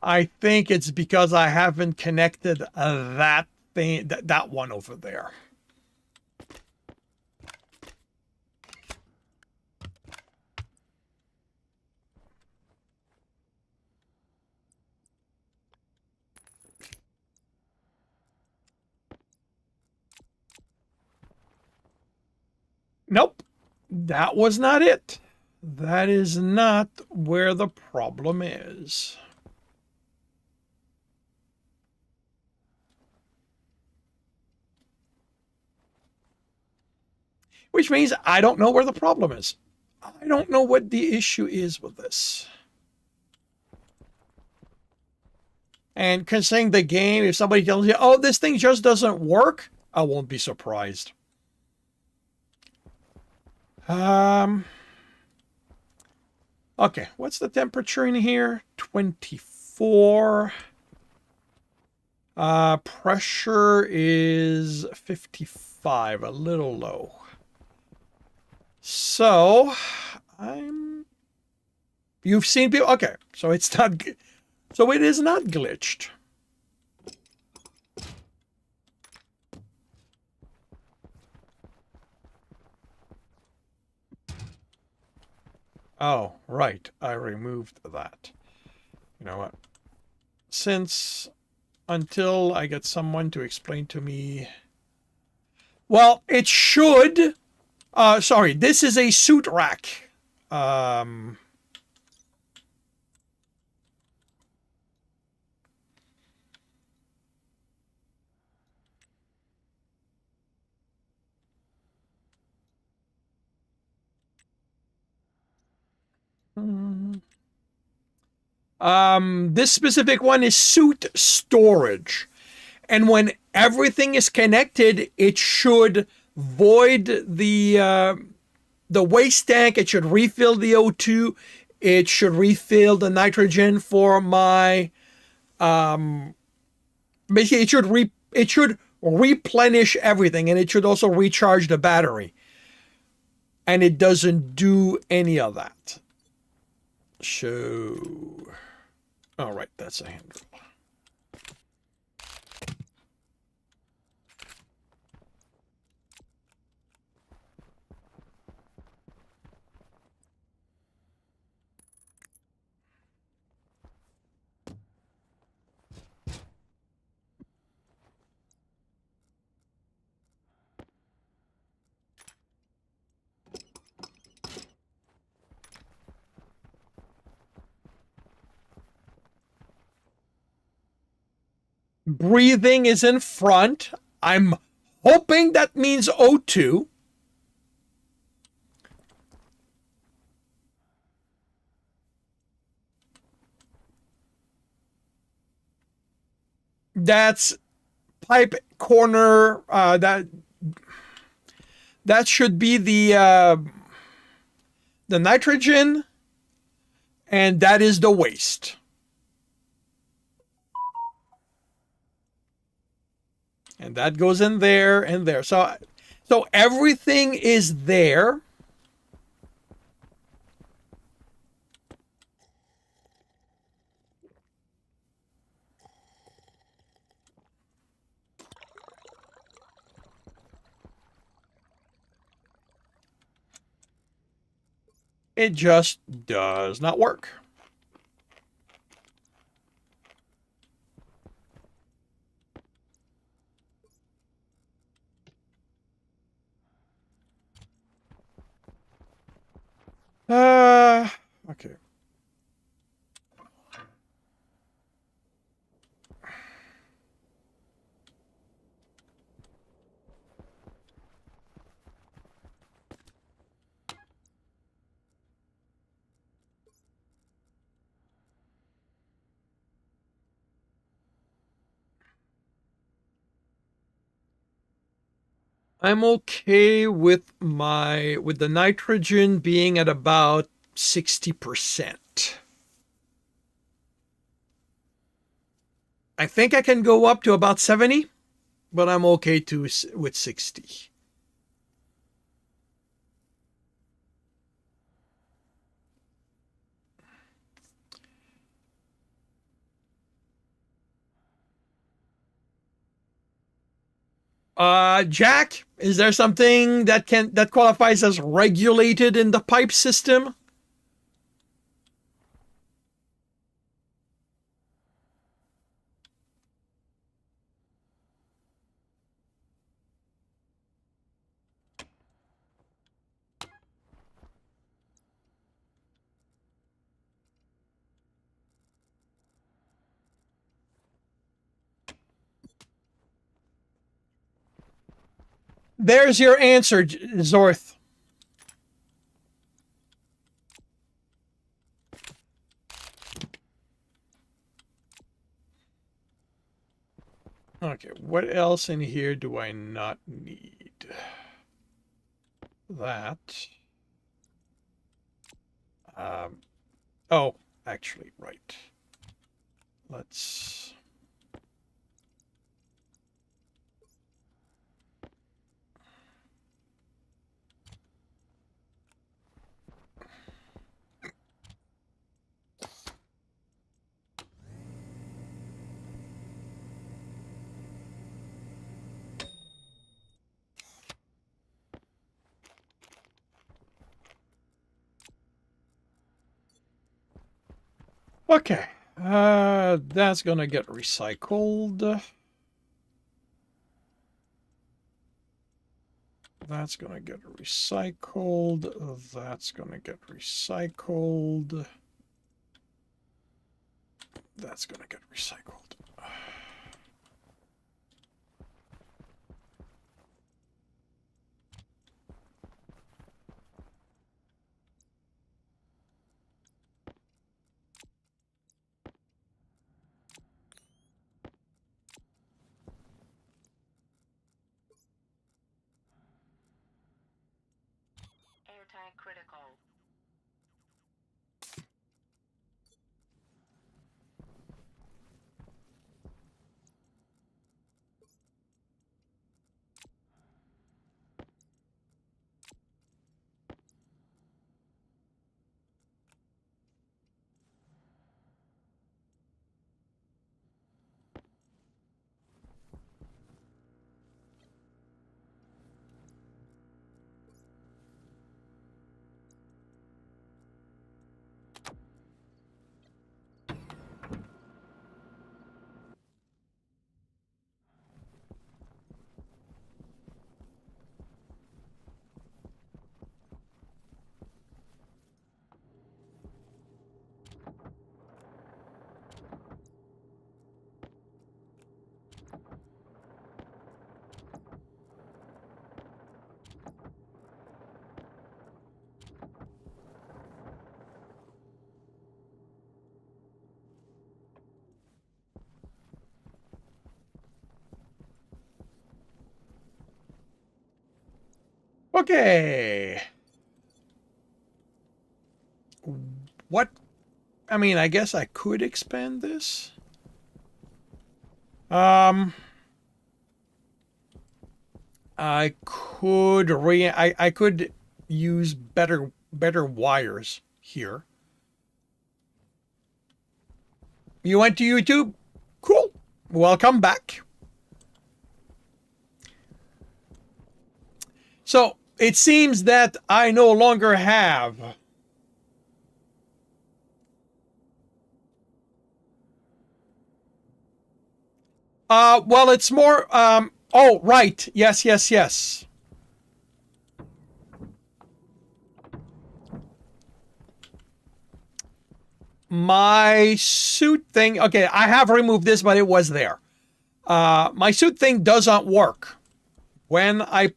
I think it's because I haven't connected that thing, that one over there. Nope. That was not it. That is not where the problem is. Which means I don't know where the problem is. I don't know what the issue is with this. And considering the game, if somebody tells you, oh, this thing just doesn't work, I won't be surprised. Okay, what's the temperature in here? 24. Pressure is 55, a little low. So, you've seen people, okay, so it's not, so it is not glitched. Oh, right, I removed that. You know what? Until I get someone to explain to me, well, it should, sorry, this is a suit rack. This specific one is suit storage. And when everything is connected, it should void the waste tank. It should refill the O2. It should refill the nitrogen for my basically it should replenish everything, and it should also recharge the battery. And it doesn't do any of that. So, all right, that's a hand drill. Breathing is in front. I'm hoping that means O2. That's pipe corner. That should be the nitrogen, and that is the waste. And that goes in there and there. So everything is there. It just does not work. Okay. I'm okay with the nitrogen being at about 60%. I think I can go up to about 70, but I'm okay with 60. Jack, is there something that qualifies as regulated in the pipe system? There's your answer, Zorth. Okay, what else in here do I not need? That. Um, oh, actually, right. Let's. Okay, that's gonna get recycled. That's gonna get recycled. That's gonna get recycled. That's gonna get recycled. Airtime critical. Okay. What? I mean, I guess I could expand this. Um, I could I could use better wires here. You went to YouTube? Cool. Welcome back. So it seems that I no longer have. Well, it's more. Oh, right. Yes, yes, yes. My suit thing. Okay, I have removed this, but it was there. My suit thing doesn't work. When I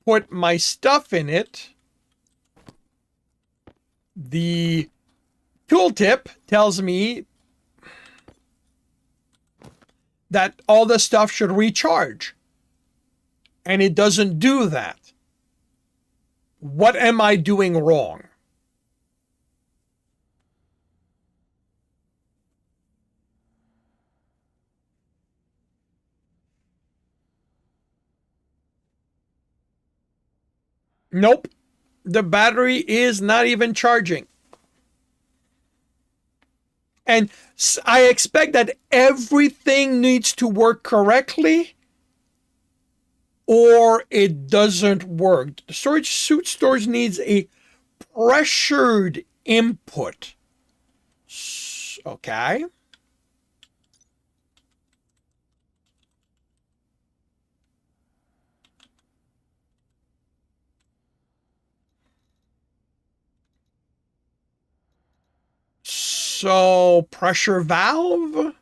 put my stuff in it, the tooltip tells me that all the stuff should recharge. And it doesn't do that. What am I doing wrong? Nope. The battery is not even charging. And I expect that everything needs to work correctly or it doesn't work. The suit storage needs a pressured input. Okay. So pressure valve.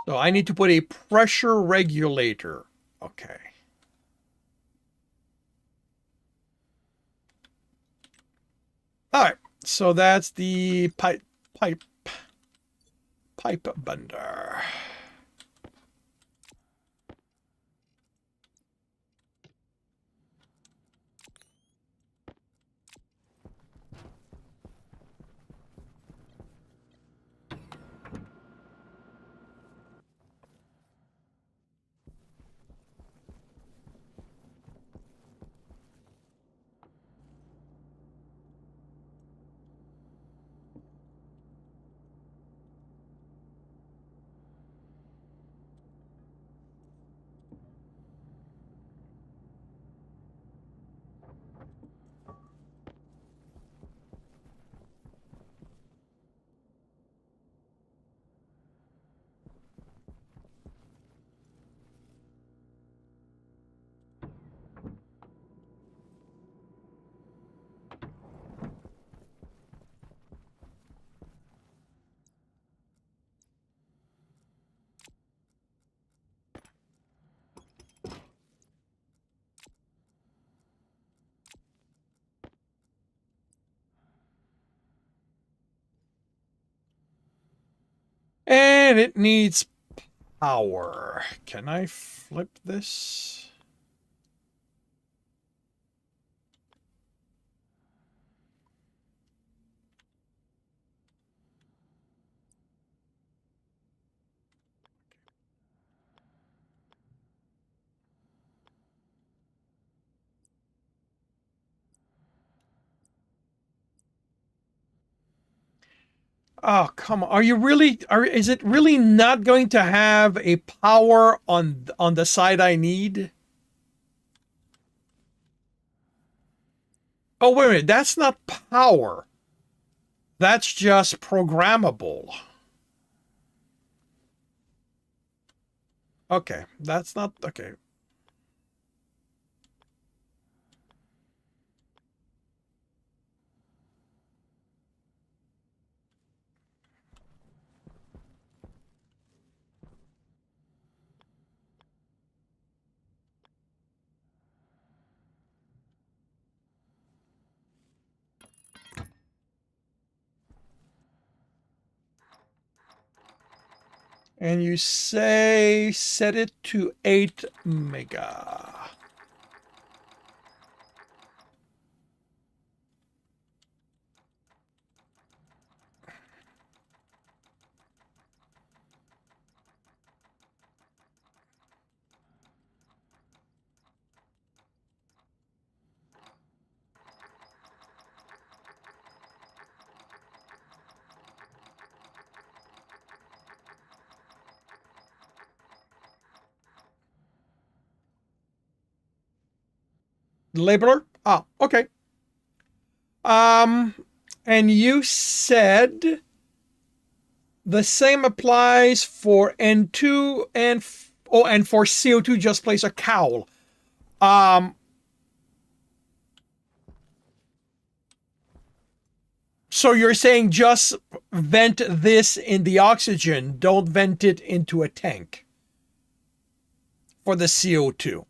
So I need to put a pressure regulator. Okay. All right. So that's the pipe bender. And it needs power. Can I flip this? Oh, come on. Are you really is it really not going to have a power on the side I need? Oh, wait a minute. That's not power. That's just programmable. Okay, that's not okay. And you say set it to 8 mega. Labeler? Ah, okay. And you said the same applies for N2 and and for CO2 just place a cowl. So you're saying just vent this in the oxygen, don't vent it into a tank for the CO2.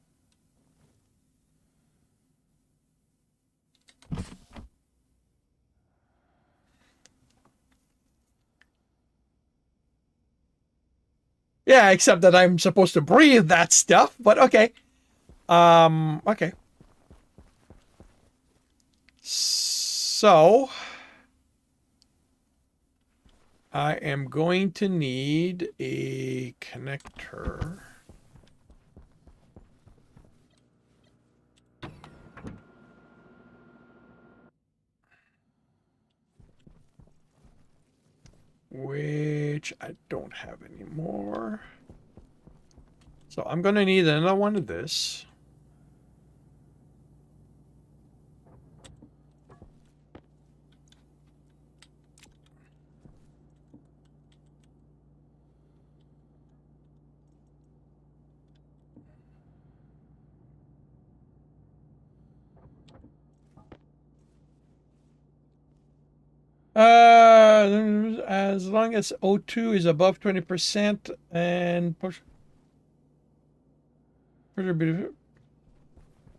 Yeah, except that I'm supposed to breathe that stuff, but okay. Okay. So I am going to need a connector. Which I don't have anymore. So I'm going to need another one of this. As long as O2 is above 20% and push.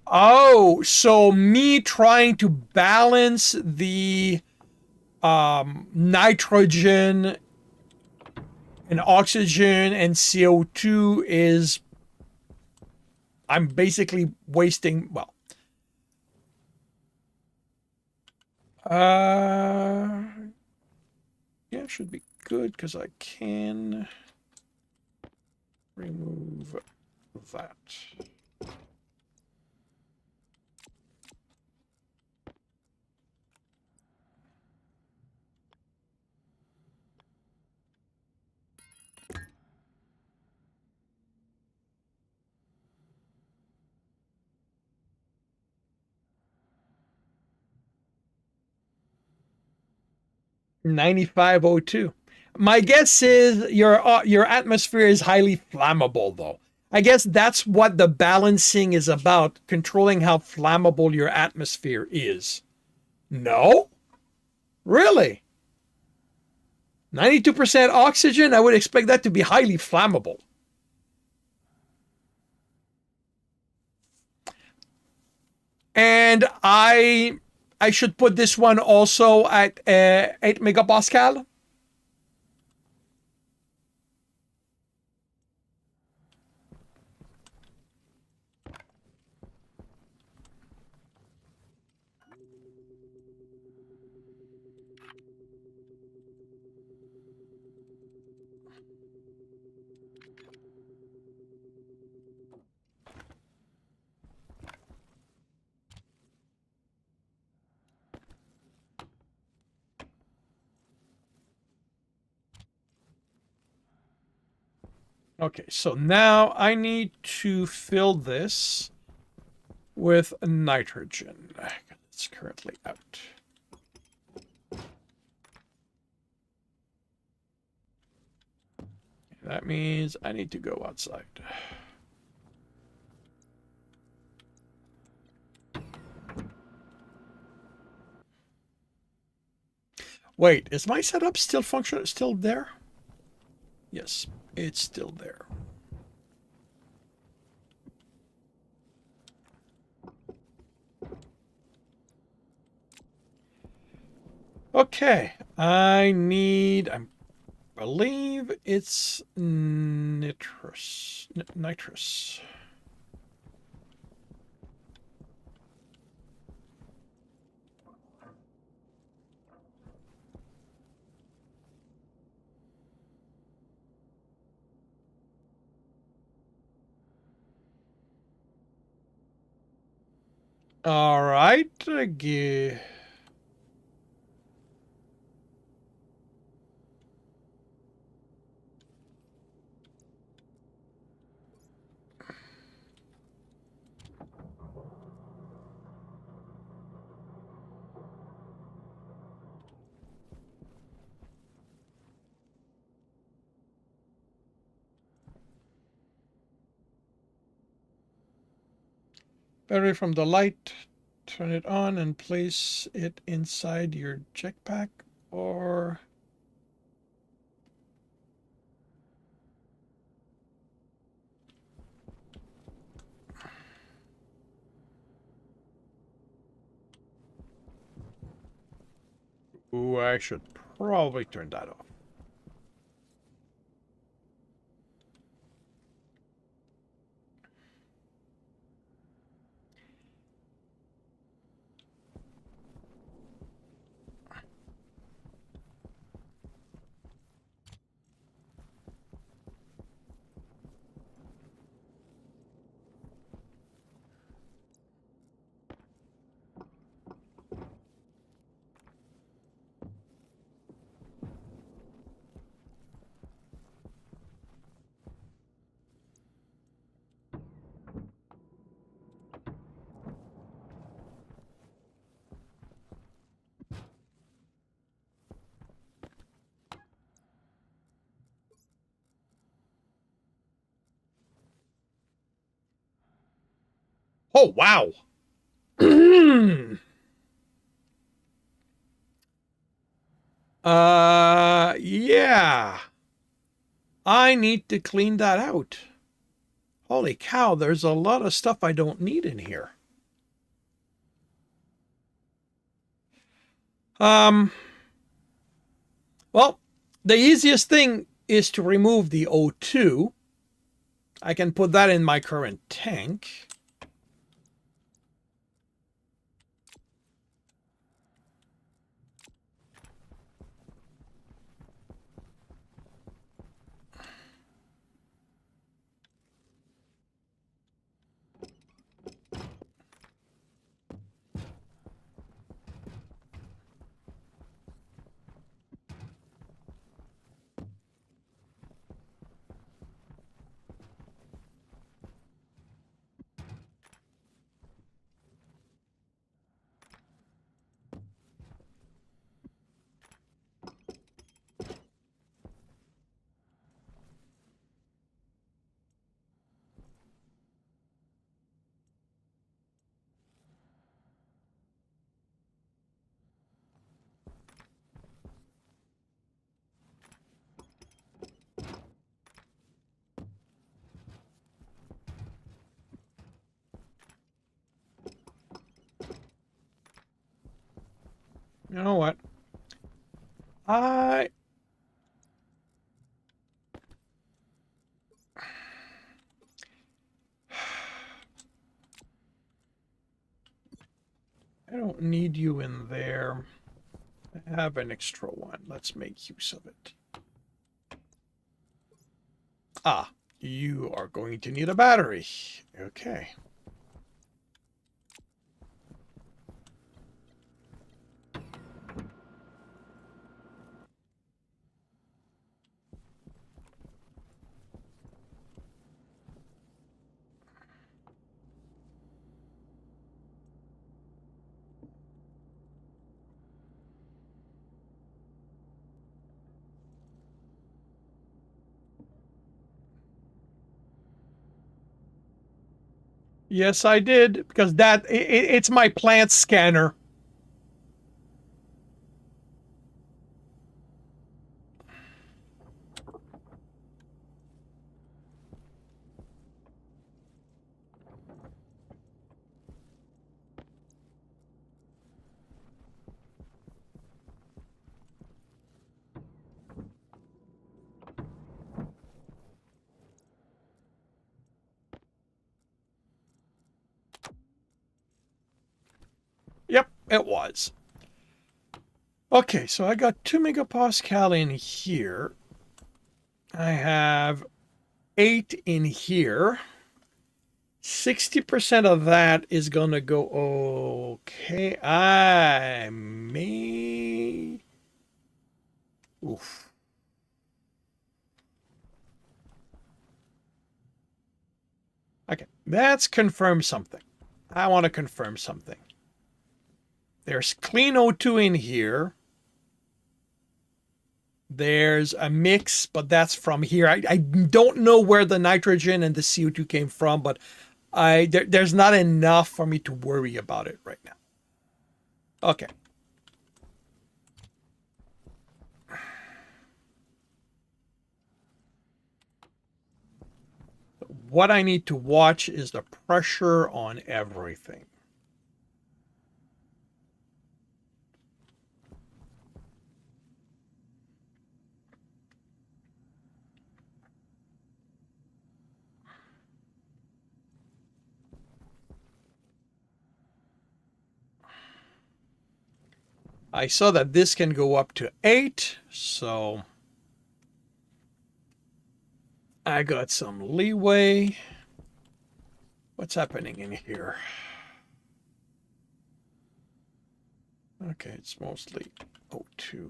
Oh, so me trying to balance the nitrogen and oxygen and CO2 is I'm basically wasting, well, uh yeah, should be good because I can remove that. $95.02. My guess is your atmosphere is highly flammable, though. I guess that's what the balancing is about, controlling how flammable your atmosphere is. No? Really? 92% oxygen? I would expect that to be highly flammable. And I should put this one also at 8 megapascal. Okay, so now I need to fill this with nitrogen. It's currently out. That means I need to go outside. Wait, is my setup still still there? Yes, it's still there. Okay, I need believe it's nitrous. Nitrous. All right. Battery from the light. Turn it on and place it inside your jetpack or... Ooh, I should probably turn that off. Oh, wow. Yeah. I need to clean that out. Holy cow, there's a lot of stuff I don't need in here. Um, well, the easiest thing is to remove the O2. I can put that in my current tank. You know what? I I don't need you in there. I have an extra one. Let's make use of it. Ah, you are going to need a battery. Okay. Yes, I did, because it's my plant scanner. it was. Okay, so I got 2 megapascal in here. I have 8 in here. 60% of that is going to go. Okay, I may. Oof. Okay, that's confirmed something. I want to confirm something. There's clean O2 in here. There's a mix, but that's from here. I don't know where the nitrogen and the CO2 came from, but there's not enough for me to worry about it right now. Okay. What I need to watch is the pressure on everything. I saw that this can go up to 8, so I got some leeway. What's happening in here? Okay, it's mostly O2.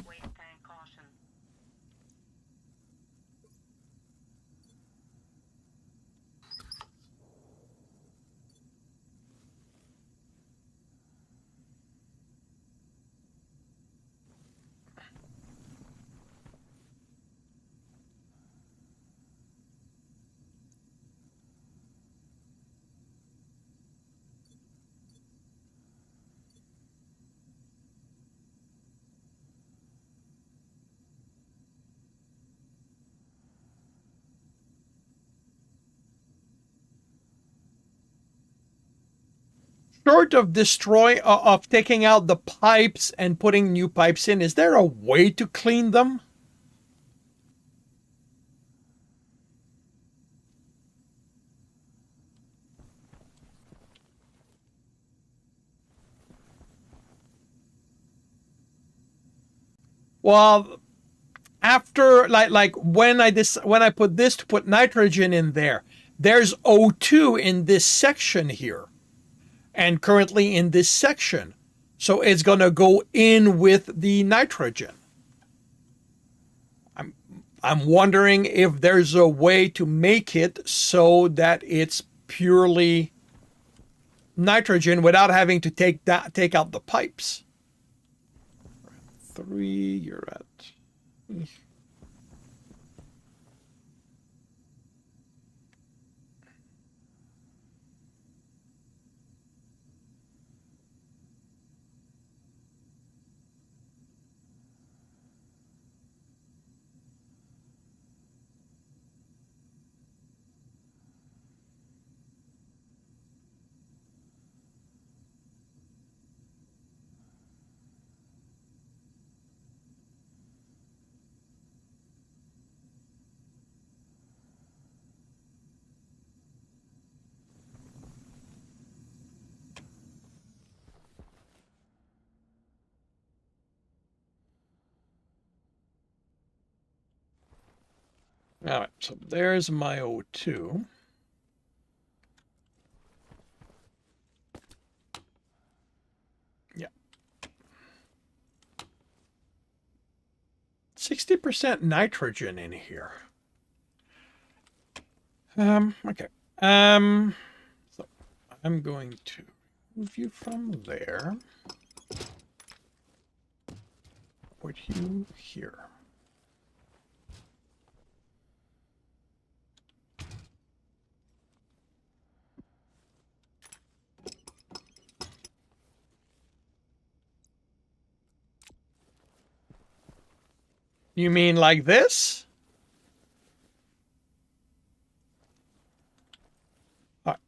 Waste tank caution. Short of of taking out the pipes and putting new pipes in, is there a way to clean them? Well, after like when I put this to put nitrogen in there, there's O2 in this section here, and currently in this section, so it's gonna go in with the nitrogen. I'm wondering if there's a way to make it so that it's purely nitrogen without having to take out the pipes. 3, you're at. All right, so there's my O2. Yeah. 60% nitrogen in here. Okay. So I'm going to move you from there. Put you here. You mean like this?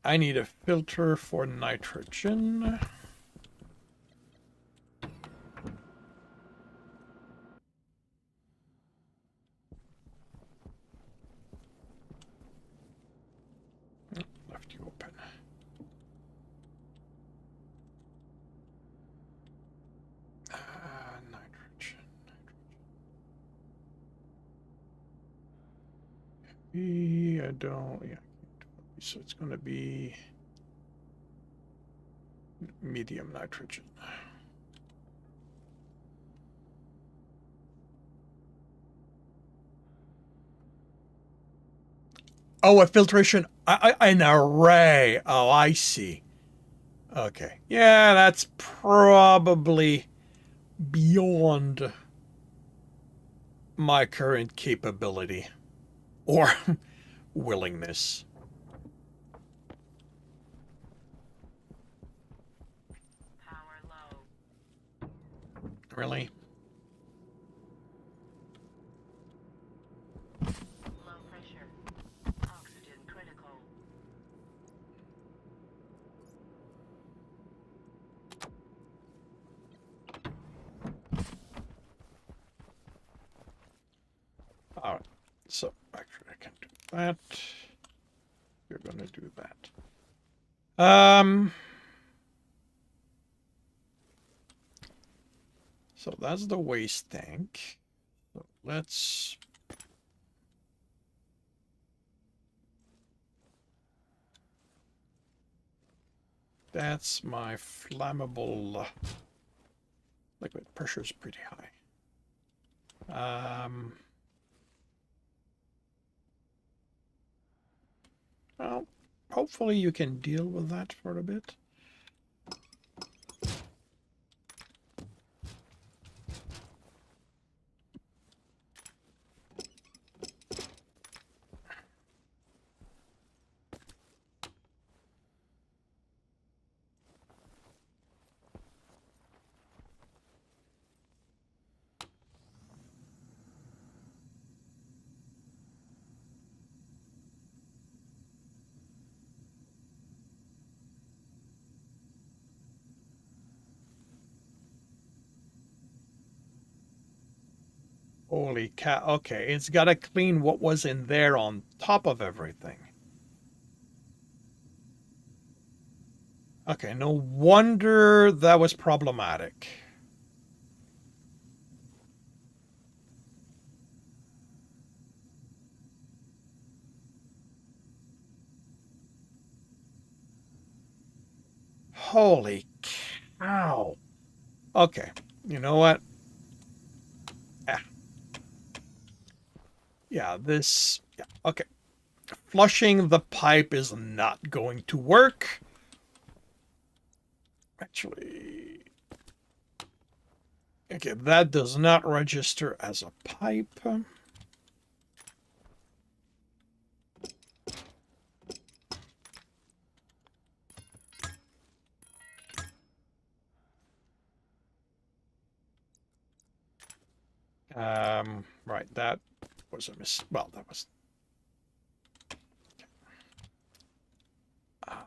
I need a filter for nitrogen. I don't. Yeah. So it's going to be medium nitrogen. Oh, a filtration, an array. Oh, I see. Okay. Yeah, that's probably beyond my current capability or willingness. Power low. Really? Low pressure. Oxygen critical. All right. So actually, I can do that. You're going to do that. So that's the waste tank. So let's. That's my flammable liquid pressure is pretty high. Well, hopefully you can deal with that for a bit. Holy cow. Okay, it's got to clean what was in there on top of everything. Okay, no wonder that was problematic. Holy cow. Okay, you know what? Ah, yeah, this. Yeah, okay. Flushing the pipe is not going to work. Actually, okay, that does not register as a pipe. Right, that was a well, that was. Um,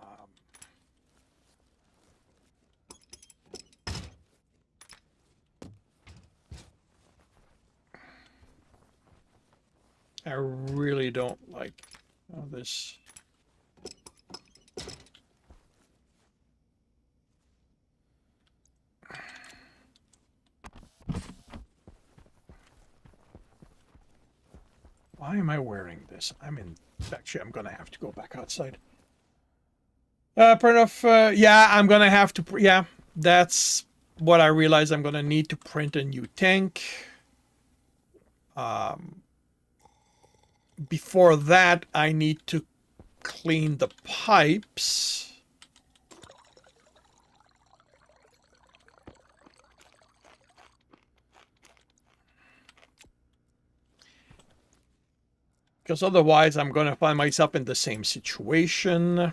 I really don't like this. Why am I wearing this? Actually, I'm gonna have to go back outside. Print off, yeah, I'm gonna have to, yeah, that's what I realized. I'm gonna need to print a new tank. Um, Before that, I need to clean the pipes. Because otherwise, I'm gonna find myself in the same situation.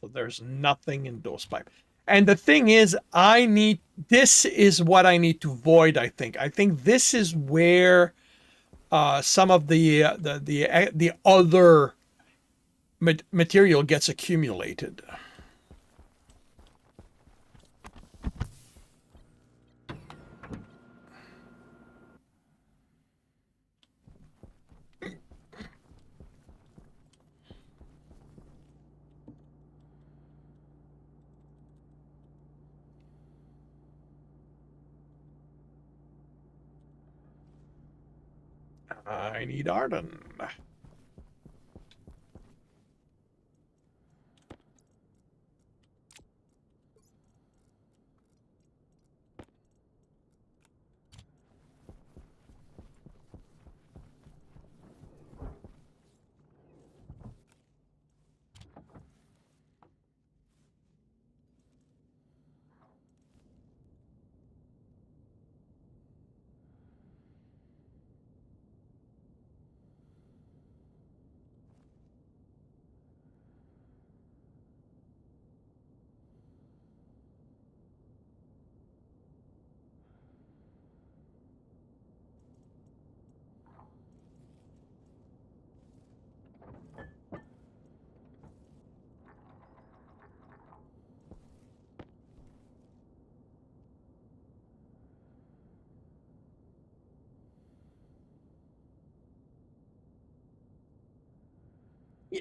So there's nothing in those pipes. And the thing is, this is what I need to void, I think. I think this is where some of the other material gets accumulated. I need Arden.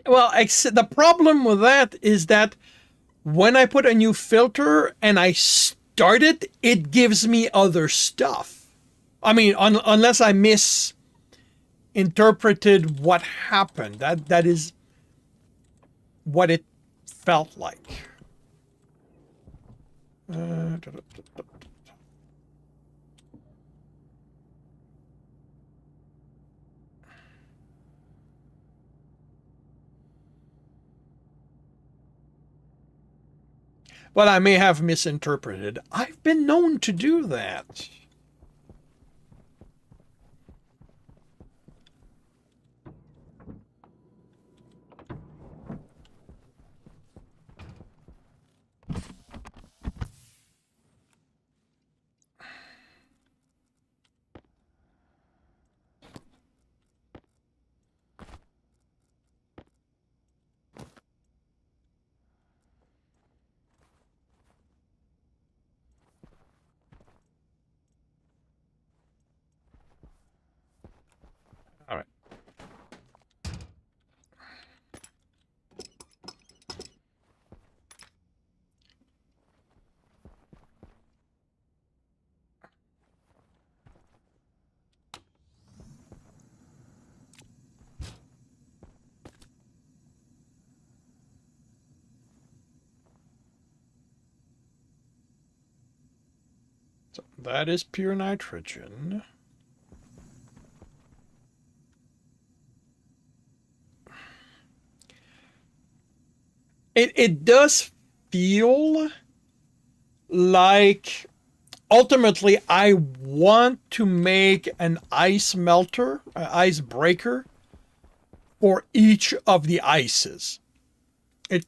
Well, the problem with that is that when I put a new filter and I start it, it gives me other stuff. I mean, unless I misinterpreted what happened. That is what it felt like. Uh, But I may have misinterpreted. I've been known to do that. All right. So that is pure nitrogen. It does feel like ultimately I want to make an ice melter, an ice breaker for each of the ices. It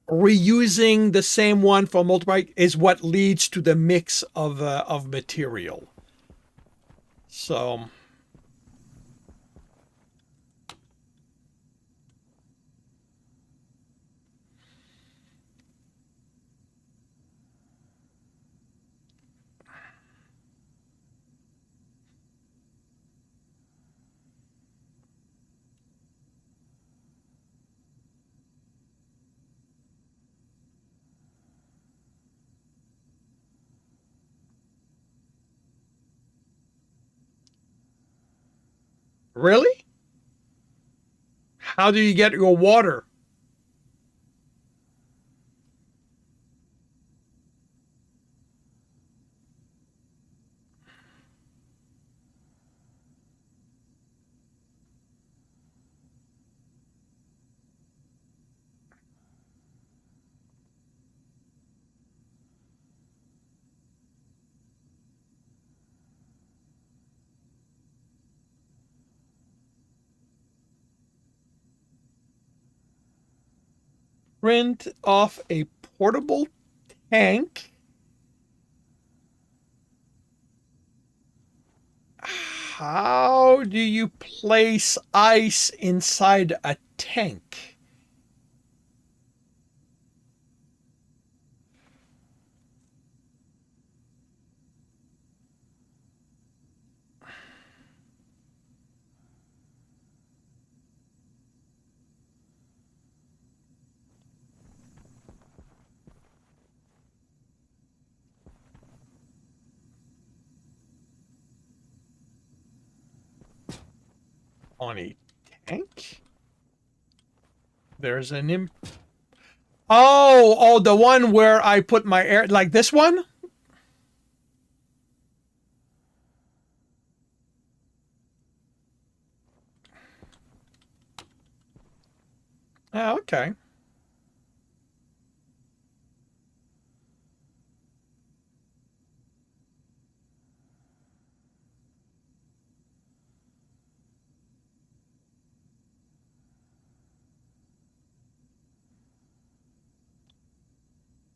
reusing the same one for multiple is what leads to the mix of material. So really, how do you get your water? Print off a portable tank. How do you place ice inside a tank? on a tank? There's an imp. Oh, the one where I put my air, like this one? Oh, okay.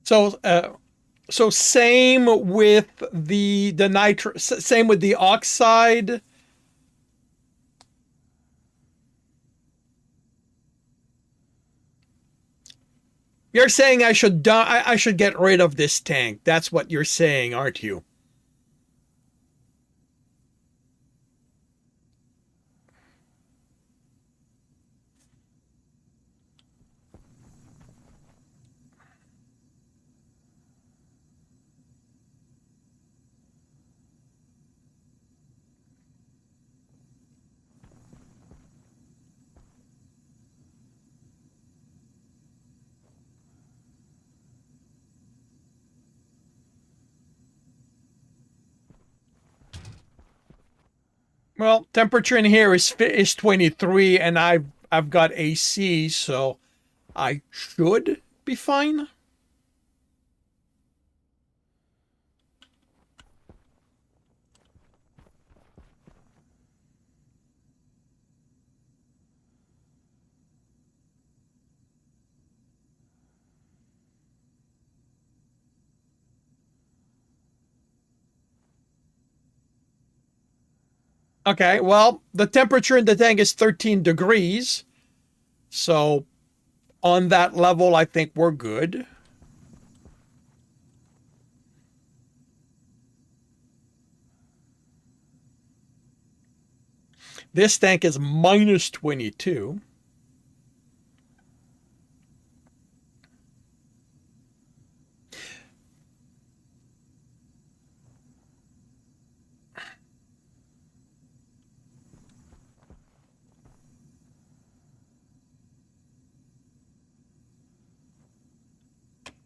So, so same with the nitro, same with the oxide. You're saying I should I should get rid of this tank. That's what you're saying, aren't you? Well, temperature in here is 23, and I've got AC, so I should be fine. Okay, well, the temperature in the tank is 13 degrees. So on that level, I think we're good. This tank is minus 22.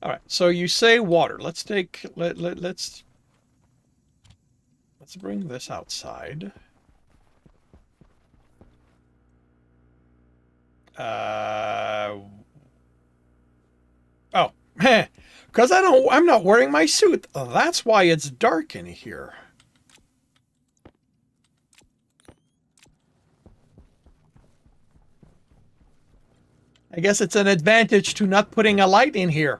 All right, so you say water. Let's take let's bring this outside. Oh, because I'm not wearing my suit. That's why it's dark in here. I guess it's an advantage to not putting a light in here.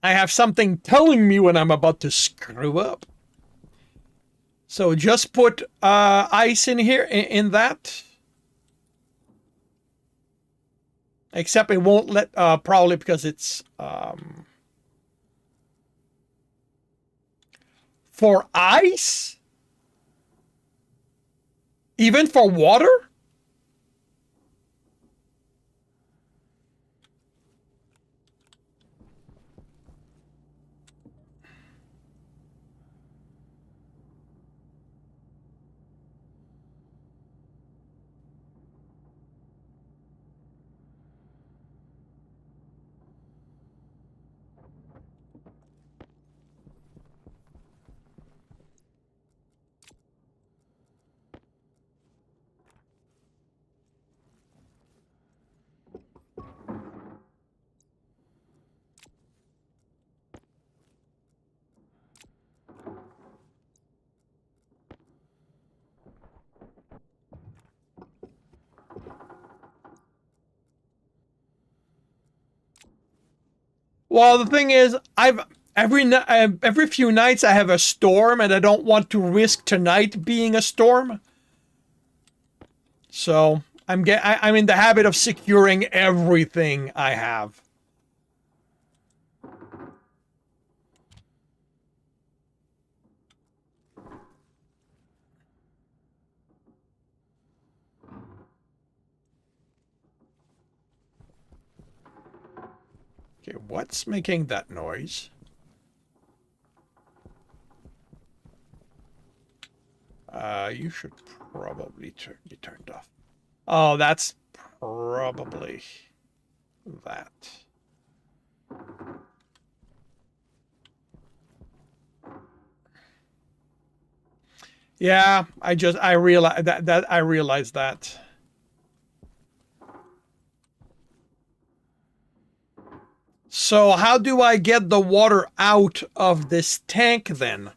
I have something telling me when I'm about to screw up. So just put ice in here, in that. Except it won't let, probably because it's for ice? Even for water? Well, the thing is, every few nights I have a storm, and I don't want to risk tonight being a storm. So I'm in the habit of securing everything I have. Okay, what's making that noise? You should probably be turned off. Oh, that's probably that. Yeah, I realize that I realized that. So how do I get the water out of this tank then?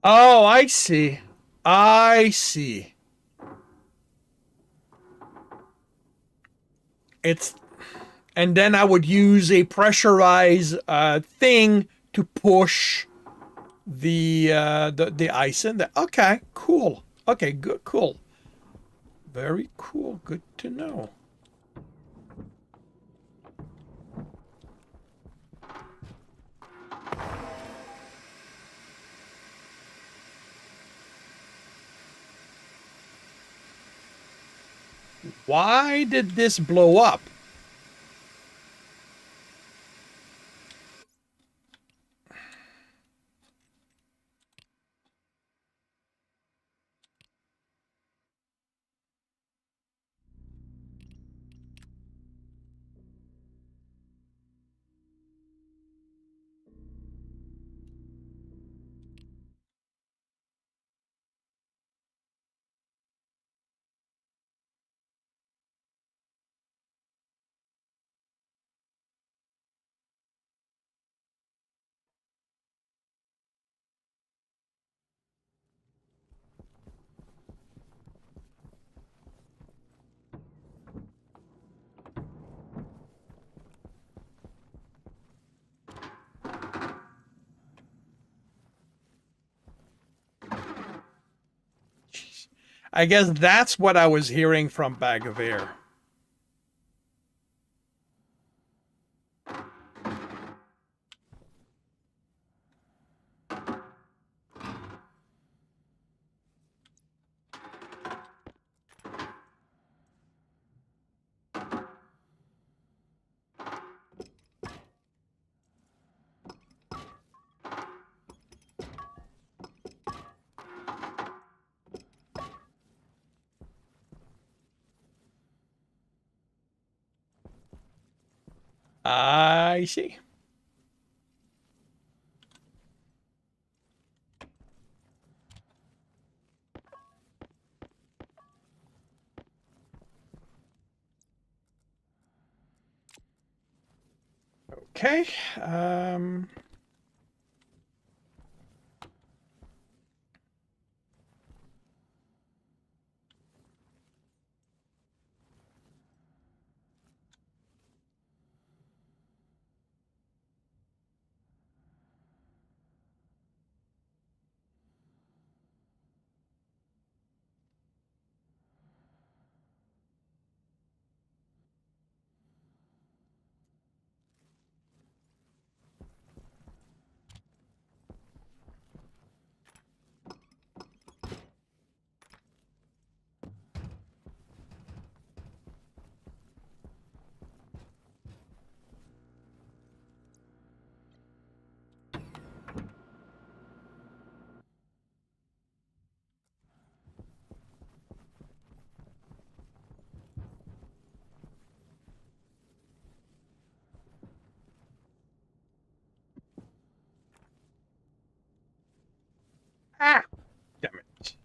Oh, I see. I see. It's and then I would use a pressurized thing to push the ice in there. Okay, cool. Okay, good, cool. Very cool. Good to know. Why did this blow up? Jeez. I guess that's what I was hearing from Bag of Air. I see. Okay. Um, ah, damn it.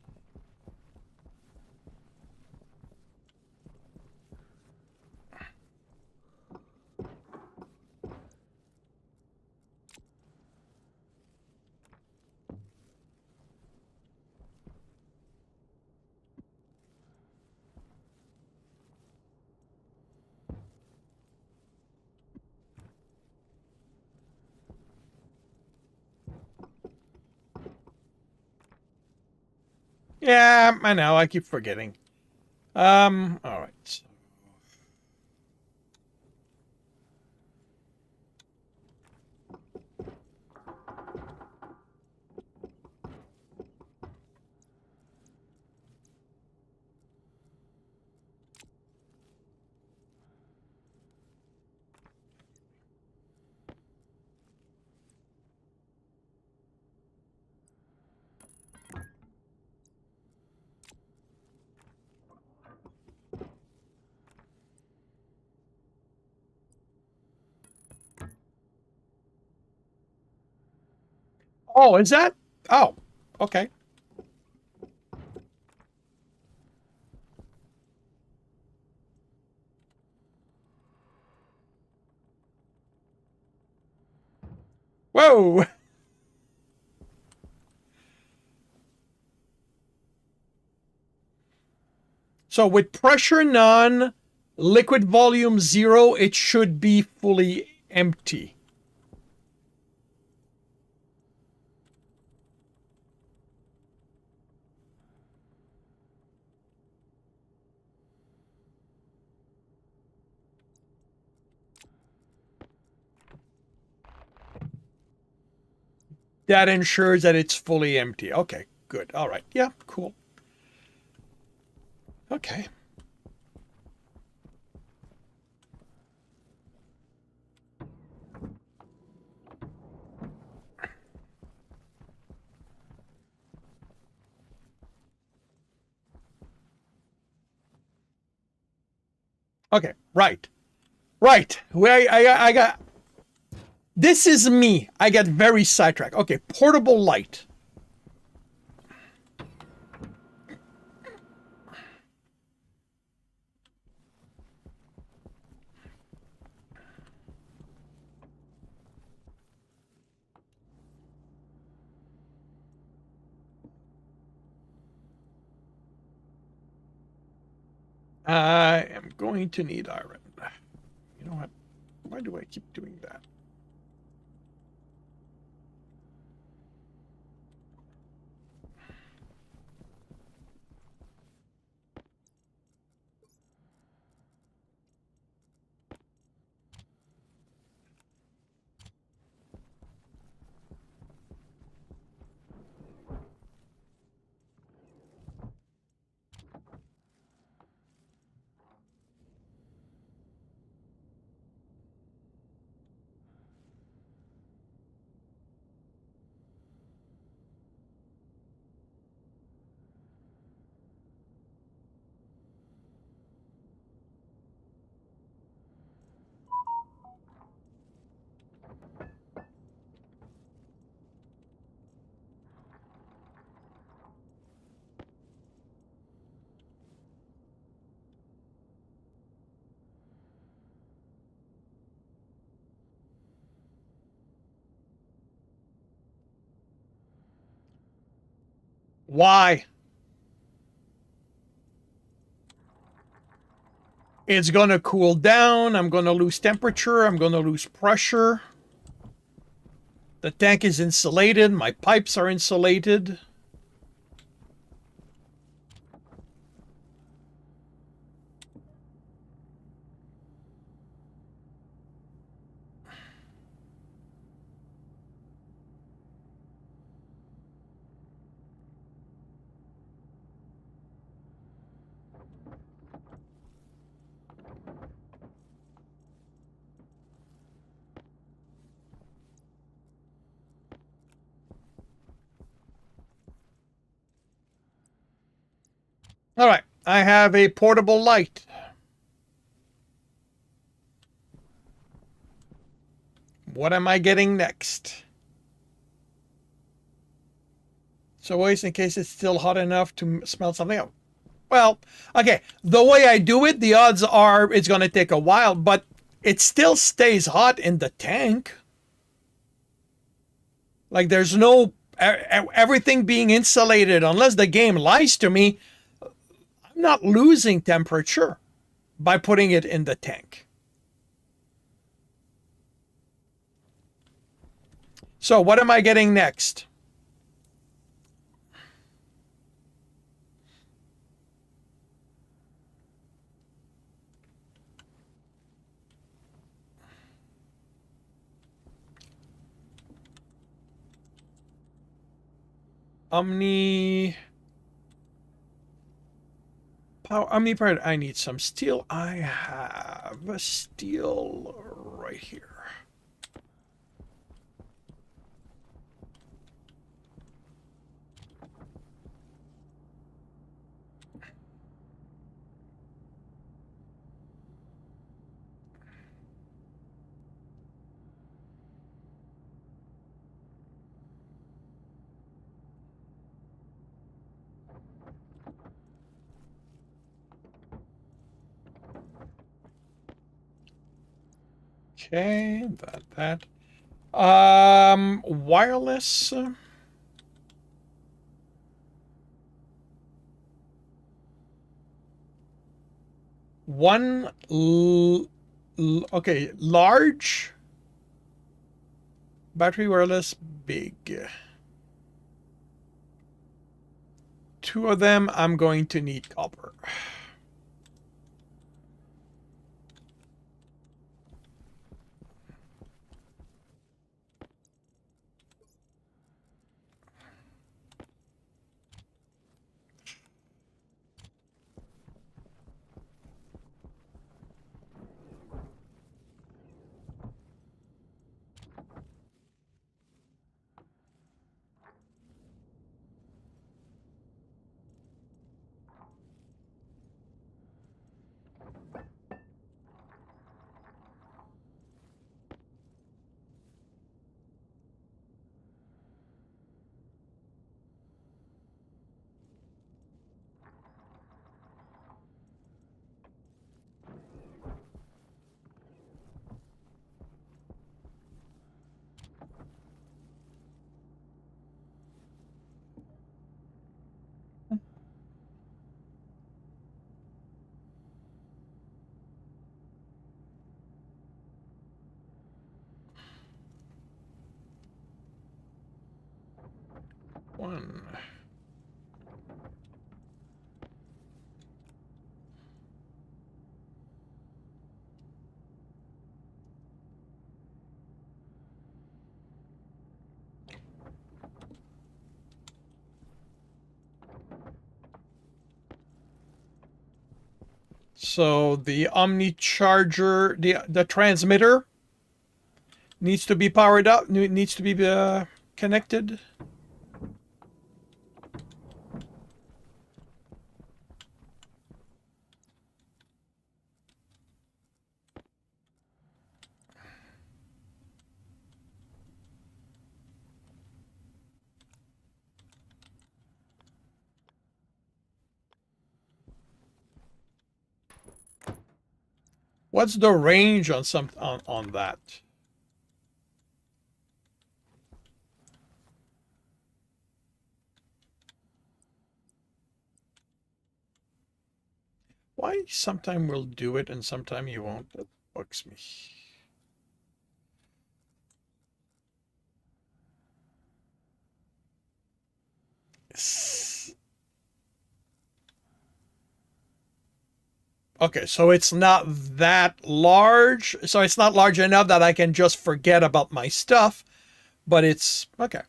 Yeah, I know. I keep forgetting. All right. Oh, is that? Oh, okay. Whoa. So with pressure none, liquid volume 0, it should be fully empty. That ensures that it's fully empty. Okay, good. All right. Yeah, cool. Okay. Okay, right. Right. I got. This is me. I get very sidetracked. Okay, portable light. I am going to need iron. You know what? Why do I keep doing that? Why? It's going to cool down. I'm going to lose temperature. I'm going to lose pressure. The tank is insulated. My pipes are insulated. All right. I have a portable light. What am I getting next? So always in case it's still hot enough to smell something out. Well, okay. The way I do it, the odds are it's going to take a while, but it still stays hot in the tank. Like there's no everything being insulated unless the game lies to me. I'm not losing temperature by putting it in the tank. So what am I getting next? Omni power. Omni power. I need some steel. I have a steel right here. Okay, that. Wireless. One. Okay, large. Battery wireless, big. Two of them, I'm going to need copper. One. So the Omni charger, the transmitter needs to be powered up. Needs to be connected. What's the range on on that? Why sometime we'll do it and sometime you won't? That bugs me. Okay, so it's not that large. So it's not large enough that I can just forget about my stuff, but it's okay.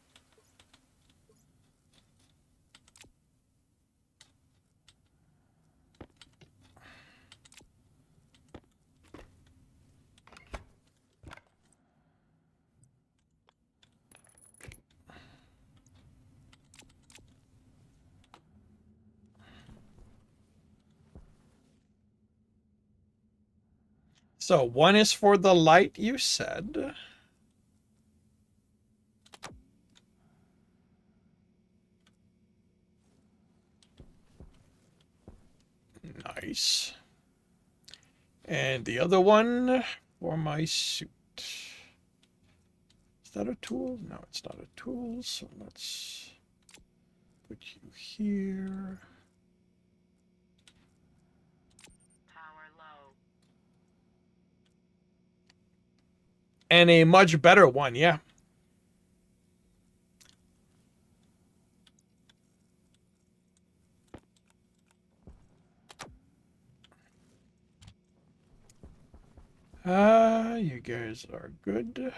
So one is for the light, you said. Nice. And the other one for my suit. Is that a tool? No, it's not a tool. So let's put you here. Power low. And a much better one, yeah. You guys are good.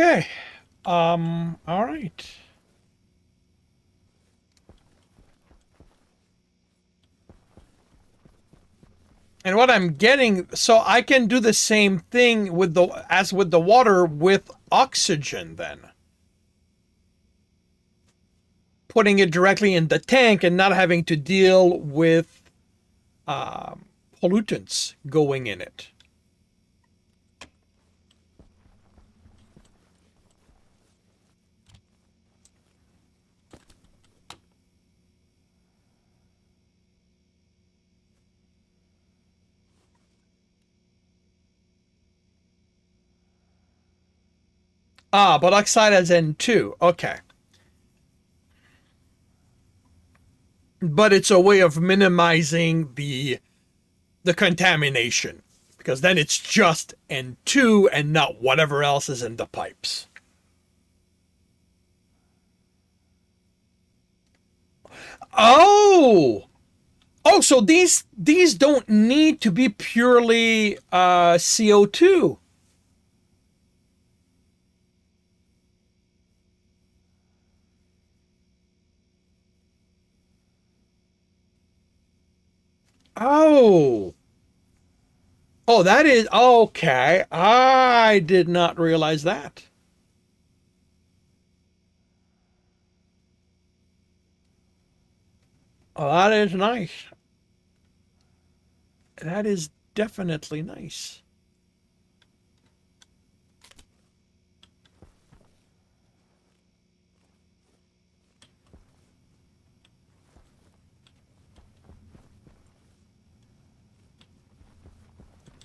Okay. All right. And what I'm getting, so I can do the same thing with the as with the water with oxygen then. Putting it directly in the tank and not having to deal with pollutants going in it. Ah, but oxide as N2. Okay. But it's a way of minimizing the contamination because then it's just N2 and not whatever else is in the pipes. Oh, oh, so these don't need to be purely CO2. Oh, oh, that is okay. I did not realize that. Oh, that is nice. That is definitely nice.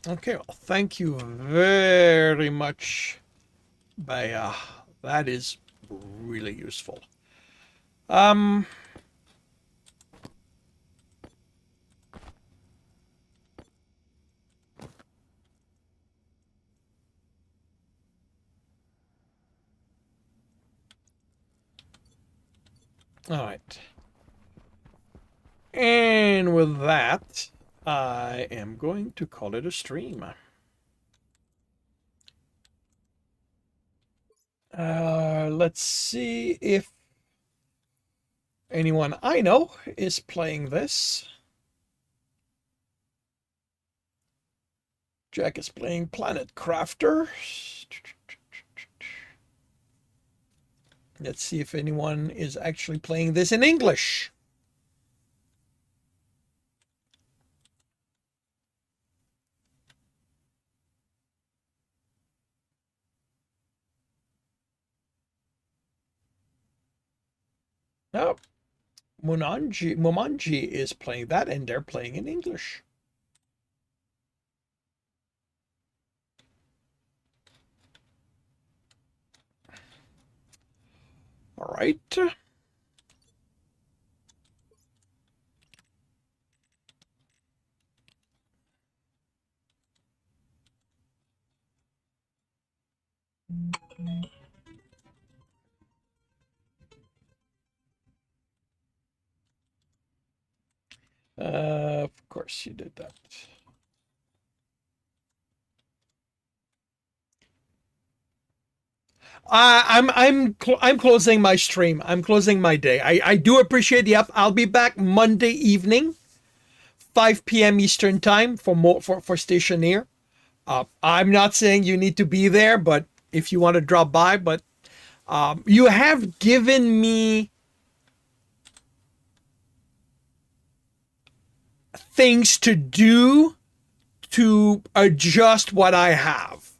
Okay, well, thank you very much, Baya. That is really useful. Um, all right. And with that, I am going to call it a stream. Let's see if anyone I know is playing this. Jack is playing Planet Crafter. Let's see if anyone is actually playing this in English. No, Mumanji is playing that, and they're playing in English. All right. Of course you did that. I'm closing my stream. I'm closing my day. I do appreciate the up. I'll be back Monday evening, 5 p.m. Eastern time for more for Stationeer. I'm not saying you need to be there, but if you want to drop by, but you have given me things to do to adjust what I have.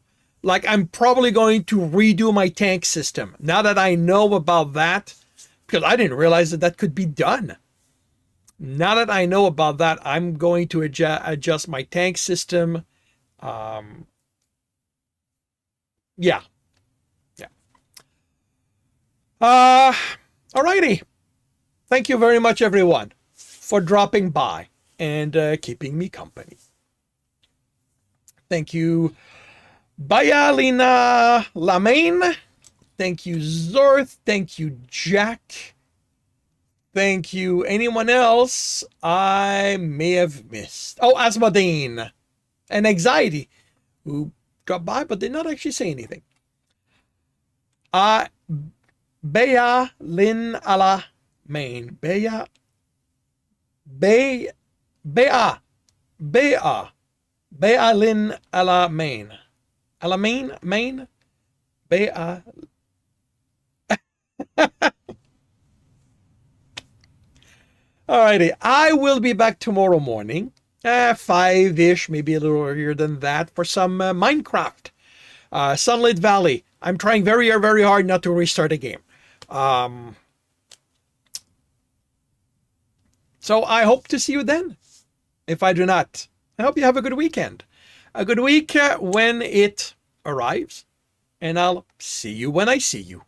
Like I'm probably going to redo my tank system now that I know about that because I didn't realize that that could be done. Now that I know about that, I'm going to adjust my tank system. Um, yeah, yeah. Uh, alrighty. Thank you very much, everyone, for dropping by and keeping me company. Thank you, Bayalina Lamaine. Thank you, Zorth. Thank you, Jack. Thank you. Anyone else I may have missed? Oh, Asmodine and Anxiety, who dropped by but did not actually say anything. Uh, Bea Lin ala Main. Be, Bea, Bea, Bea Lin ala Main. Ala Main, Main, Bea. Alrighty, I will be back tomorrow morning, 5-ish, maybe a little earlier than that, for some Minecraft. Sunlit Valley. I'm trying very, very hard not to restart a game. So I hope to see you then. If I do not, I hope you have a good weekend. A good week when it arrives. And I'll see you when I see you.